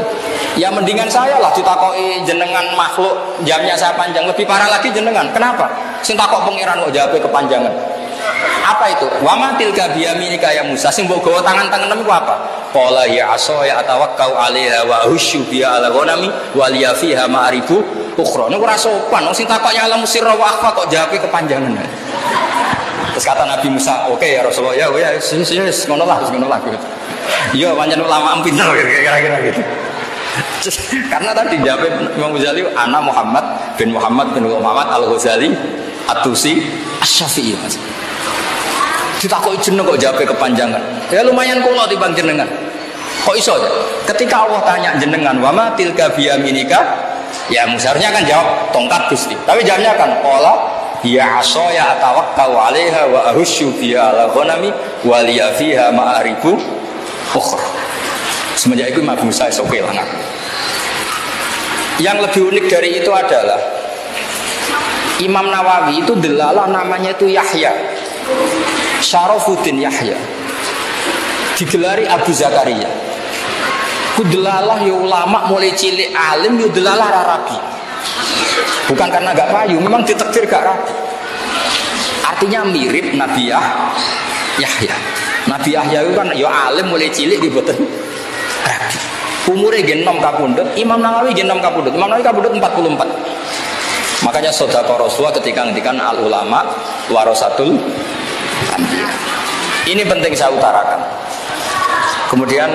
ya mendingan saya lah ditakoi jenengan makhluk jamnya saya panjang, lebih parah lagi jenengan. Kenapa? Sing takok pangeran kok jawabnya kepanjangan. Apa itu? Wa matil kabiyaminika ya Musa. Sing mbok gawa tangan-tanganem ku apa? Qala ya aso ya atawakkau 'alaiha wa husyu bi ala ghanami wa liya fiha ma'ribu ukhra. Niku ora sopan. Sing takoknya alam sirra wa akhfa kok jawabnya kepanjangan. Terus kata Nabi Musa, oke ya Rasulullah, ya ngono lah, iya pancen ulama pinter kira-kira gitu. Karena tadi jawab Imam Ghazali, ana Muhammad bin Muhammad Al Ghazali Atusi Asyafi'i. Ditakoki jeneng kok jawabnya kepanjangan. Ya lumayan kula timbang jenengan. Kok iso ya? Ketika Allah tanya jenengan, wa ma tilka biyaminika? Ya seharusnya kan jawab tongkat Gusti. Tapi jawabnya kan qala ya asoya atawakkau 'alaiha wa ahusyu biha ala ghanami wa liya fiha ma'aribu ukhra. Semenjak itu Nabi Musa oke lah ngaku. Yang lebih unik dari itu adalah Imam Nawawi itu delalah namanya itu Yahya Syarafuddin Yahya, digelari Abu Zakaria. Ku delalah ya ulama mulai cilik alim ya delalah rabi. Bukan karena gak payu, memang ditakdir gak rapi. Artinya mirip Nabi Yahya. Nabi Yahya itu kan ya alim mulai cilik diboten rapi. Umurnya genom kapundut, Imam Nawawi genom kapundut. Imam Nawawi kapundut 44. Makanya sedekah Rasulullah ketika ngendikan al ulama warasatul anbiya. Ini penting saya utarakan. Kemudian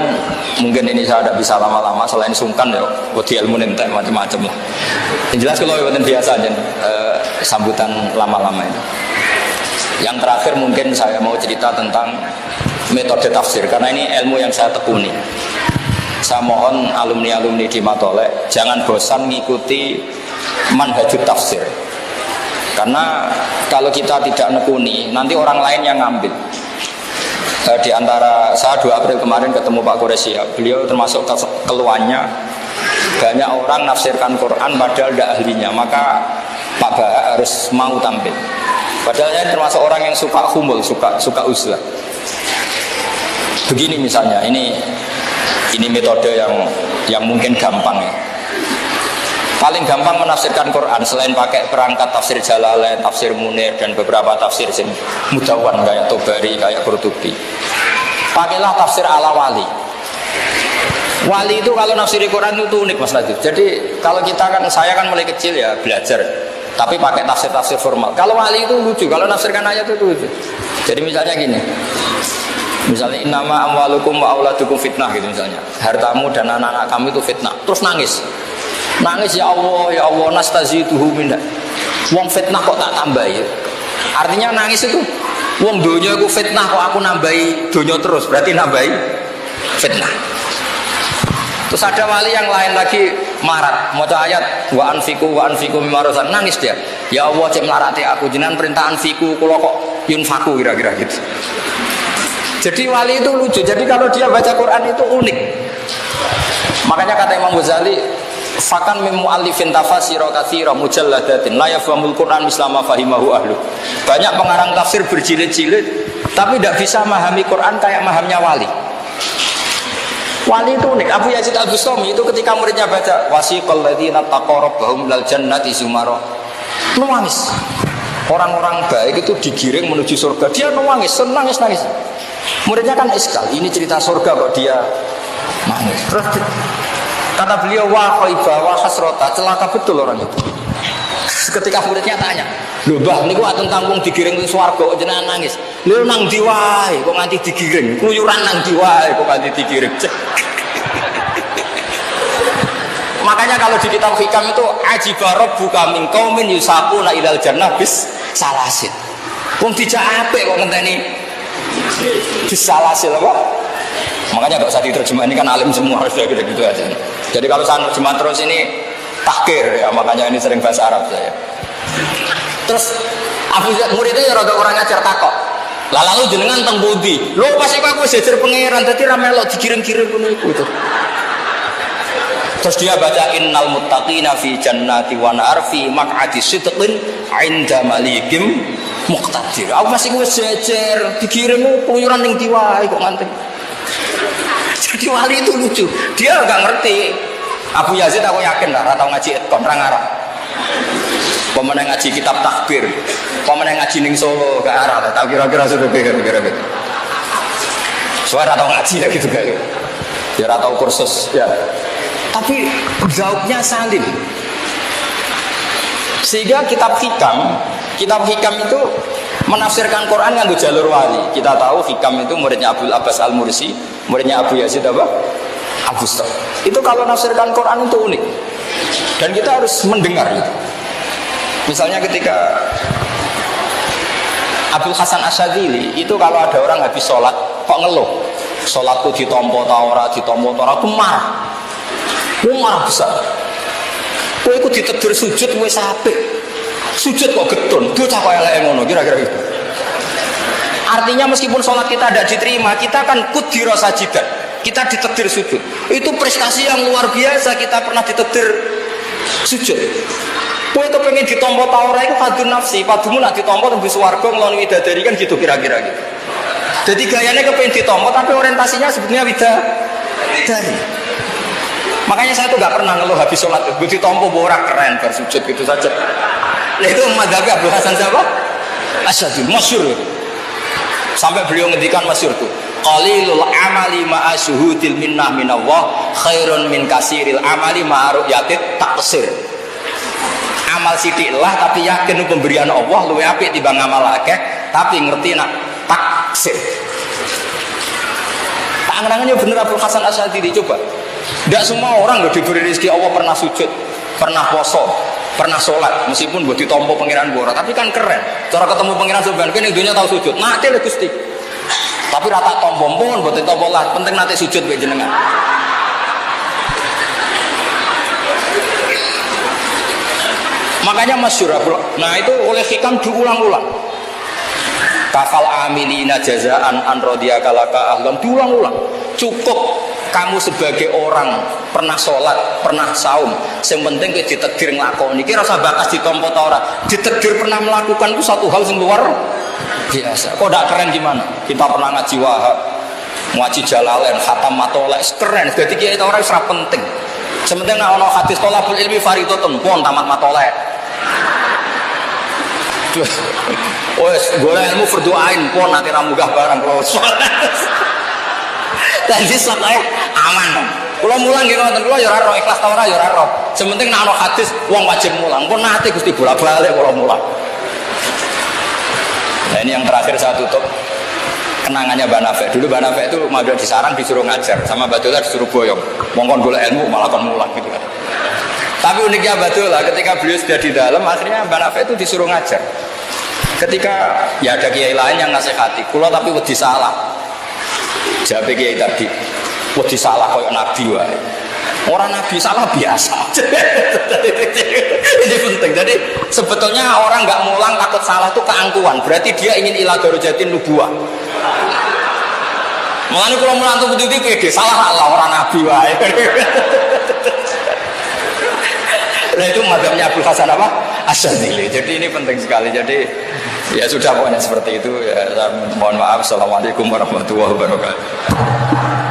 mungkin ini saya tidak bisa lama-lama selain sungkan ya, wedi ilmu entek macam-macam lah. Yang jelas kalau yang biasa aja sambutan lama-lama itu. Yang terakhir mungkin saya mau cerita tentang metode tafsir karena ini ilmu yang saya tekuni. Saya mohon alumni-alumni di Matolek jangan bosan mengikuti manhajut tafsir. Karena kalau kita tidak nekuni, nanti orang lain yang ngambil. Di antara saya 2 April kemarin ketemu Pak Quraisy, beliau termasuk keluhannya banyak orang nafsirkan Quran padahal tidak ahlinya, maka Pak Bahak harus mau tampil. Padahal saya termasuk orang yang suka humul, suka uzlah. Begini misalnya, ini metode yang mungkin gampang ya. Paling gampang menafsirkan Quran selain pakai perangkat tafsir Jalalain, tafsir Munir dan beberapa tafsir sing mudawwan kayak Tobari, kayak Qurtubi. Pakailah tafsir ala wali. Wali itu kalau nafsiri Quran itu unik Mas Najib. Jadi kalau saya kan mulai kecil ya belajar, tapi pakai tafsir formal. Kalau wali itu lucu, kalau nafsirkan ayat itu lucu. Jadi misalnya gini. Misalnya innama amwalukum wa auladukum fitnah gitu misalnya. Hartamu dan anak-anak kamu itu fitnah. Terus nangis. Nangis ya Allah nastazituhu minna. Wong fitnah kok tak tambahi. Artinya nangis itu wong donya iku fitnah kok aku nambahi donya terus, berarti nambahi fitnah. Terus ada wali yang lain lagi marat, maca ayat wa anfiqu mimma razaqnakum, nangis dia. Ya Allah cek melarati aku, jenengan perintah anfiqu kula kok yunfaku kira-kira gitu. Jadi wali itu lucu. Jadi kalau dia baca Quran itu unik. Makanya kata Imam Ghazali, fakan min muallifin tafasira katsira mujalladatin la yafhamul Quran mislama fahimahu ahlu. Banyak pengarang tafsir berjilid-jilid tapi tidak bisa memahami Quran kayak mahamnya wali. Wali itu unik. Abu Yazid Al-Bustami itu ketika muridnya baca wasiqal ladzina taqarrabahum lal jannati zumara, nangis. Orang-orang baik itu digiring menuju surga, dia nangis, nangis. Muridnya kan iskal, ini cerita surga kok dia nangis. Terus kata beliau, wah khaibah, wah hasrota, celaka betul orang itu. Ketika muridnya tanya, lho bah, ini kok tentang wong digiring ke swarga kok jenengan nangis. Lho nang ndi wae kok nganti digiring, keluyuran nang ndi wae kok nganti digiring. Makanya kalau di kitab hikam itu ajiba rabbuka min qaumin yusaquna ilal jannah bis salasin. Wong dijak apik kok ngenteni bis salasin apa? Makanya enggak usah diterjemah, ini kan alim semua harus gitu aja. Jadi kalau saya terjemah terus ini tahkir ya, makanya ini sering bahasa Arab saya. Terus Abu muridnya ya rada orang ngajar takok. Lah lalu jenengan teng pundi? Lho pas iku aku jejer pangeran dadi ra melok digiring-giring ngono iku to. Terus dia baca innal muttaqina fi jannati wa nar fi maq'adi sidqin 'inda malikim muqtadir. Aku masih wis jejer digiring keluyuran ning ndi wae kok nganteng. Jadi wali itu lucu. Dia enggak ngerti. Abu Yazid aku yakin lah, ratau ngaji etkon, orang Arab. Pemenang ngaji kitab takbir, pemenang ngaji ning Solo gak Arab, tak kira-kira sudah kira-kira gitu. Soalnya ratau ngaji lah gitu kan. Ya ratau kursus ya. Tapi jawabnya salim. Sehingga kitab hikam itu menafsirkan Quran nganggo jalur wali. Kita tahu hikam itu muridnya Abdul Abbas Al-Mursi, muridnya Abu Yazid apa? Abu Staf. Itu kalau nafsirkan Quran itu unik. Dan kita harus mendengar gitu. Misalnya ketika Abdul Hasan Asyadzili itu kalau ada orang habis sholat kok ngeluh, sholatku ditompo ta ora itu marah. Marah besar. Kowe iku ditedir sujud wis apik. Sujud kok getun, bocah kok eleke ngono kira-kira gitu. Artinya meskipun sholat kita tidak diterima, kita kan kudira sajidan. Kita ditedir sujud. Itu prestasi yang luar biasa, kita pernah ditedir sujud. Kowe itu pengen ditompo ta ora iku kadun nafsi, padumu nak ditompo tembus swarga ngloni widadari kan gitu kira-kira gitu. Jadi gayanya kepengen ditompo tapi orientasinya sebetulnya widadari. Makanya saya tuh gak pernah ngeluh habis sholat itu ditompo ora keren bersujud gitu saja. Nah itu madhabi Abdul Hasan siapa? Asyadzili, masyhur. Sampai beliau ngendikan masyhur tuh, qalilul amali ma'a syuhudil minnah minallah khairun min kasiril amali ma'a ru'yatit taqsir. Amal sithik lah tapi yakin pemberian Allah luwih apik timbang amal akeh tapi ngerti nak taksir. Tangan-tangannya bener Abdul Hasan Asyadzili coba. Tidak semua orang loh diberi rezeki Allah pernah sujud, pernah poso, pernah sholat, meskipun buat ditompo pengiran bora, tapi kan keren. Cara ketemu pengiran sebenarnya kan dunia tahu sujud, nanti le Gusti. Tapi rata tompo pun buat ditompo lah, penting nanti sujud be jenengan. Makanya masyhur, nah itu oleh hikam diulang-ulang. Kafal amilina jazaan an radhiyakalaka ahlam, diulang-ulang. Cukup kamu sebagai orang pernah sholat, pernah saum, yang penting kita ditakdir ngelakoni. Kira rasa bakas ditompo ta ora, ditakdir pernah melakukan itu satu hal yang luar biasa. Kok tidak keren gimana? Kita pernah ngaji Wahab, ngaji Jalalain, khatam matolek, keren. Jadi kita orang serap penting. Sementing nak ono hadis tolabul ilmi fardhatun, pun tamat matolek. Wes golek ilmu fardu ain, pun nanti ra munggah barang kalau sholat. Jadi selesai aman. Kalau mulang gitu nonton, kalau ya ora ikhlas ta ora ya ora. Sementing nek ana hadis wong wajib mulang. Pun nate Gusti bolak-balik kalau mulang. Nah ini yang terakhir saya tutup kenangannya Mbak Nafek. Dulu Mbak Nafek itu mau di sarang disuruh ngajar, sama Mbak Dola disuruh boyong. Mongkon golek ilmu malah kon mulang gitu kan. Tapi uniknya Mbak Dola ketika beliau sudah di dalam, akhirnya Mbak Nafek itu disuruh ngajar. Ketika ya ada kiai lain yang nasihati, kula tapi wedi salah. Jawab kiai tadi, wedi salah koyo nabi wae. Orang Nabi salah biasa. Ini penting. Jadi sebetulnya orang nggak mulang takut salah itu keangkuhan. Berarti dia ingin ila darojatin nubuwah. Mulane kalau mulang tuh betul pede salah Allah orang Nabi wae. Nah itu madhabnya Abdul Hasan apa? Asyadzili. Jadi ini penting sekali. Jadi ya sudah pokoknya seperti itu. Ya, mohon maaf. Assalamualaikum warahmatullahi wabarakatuh.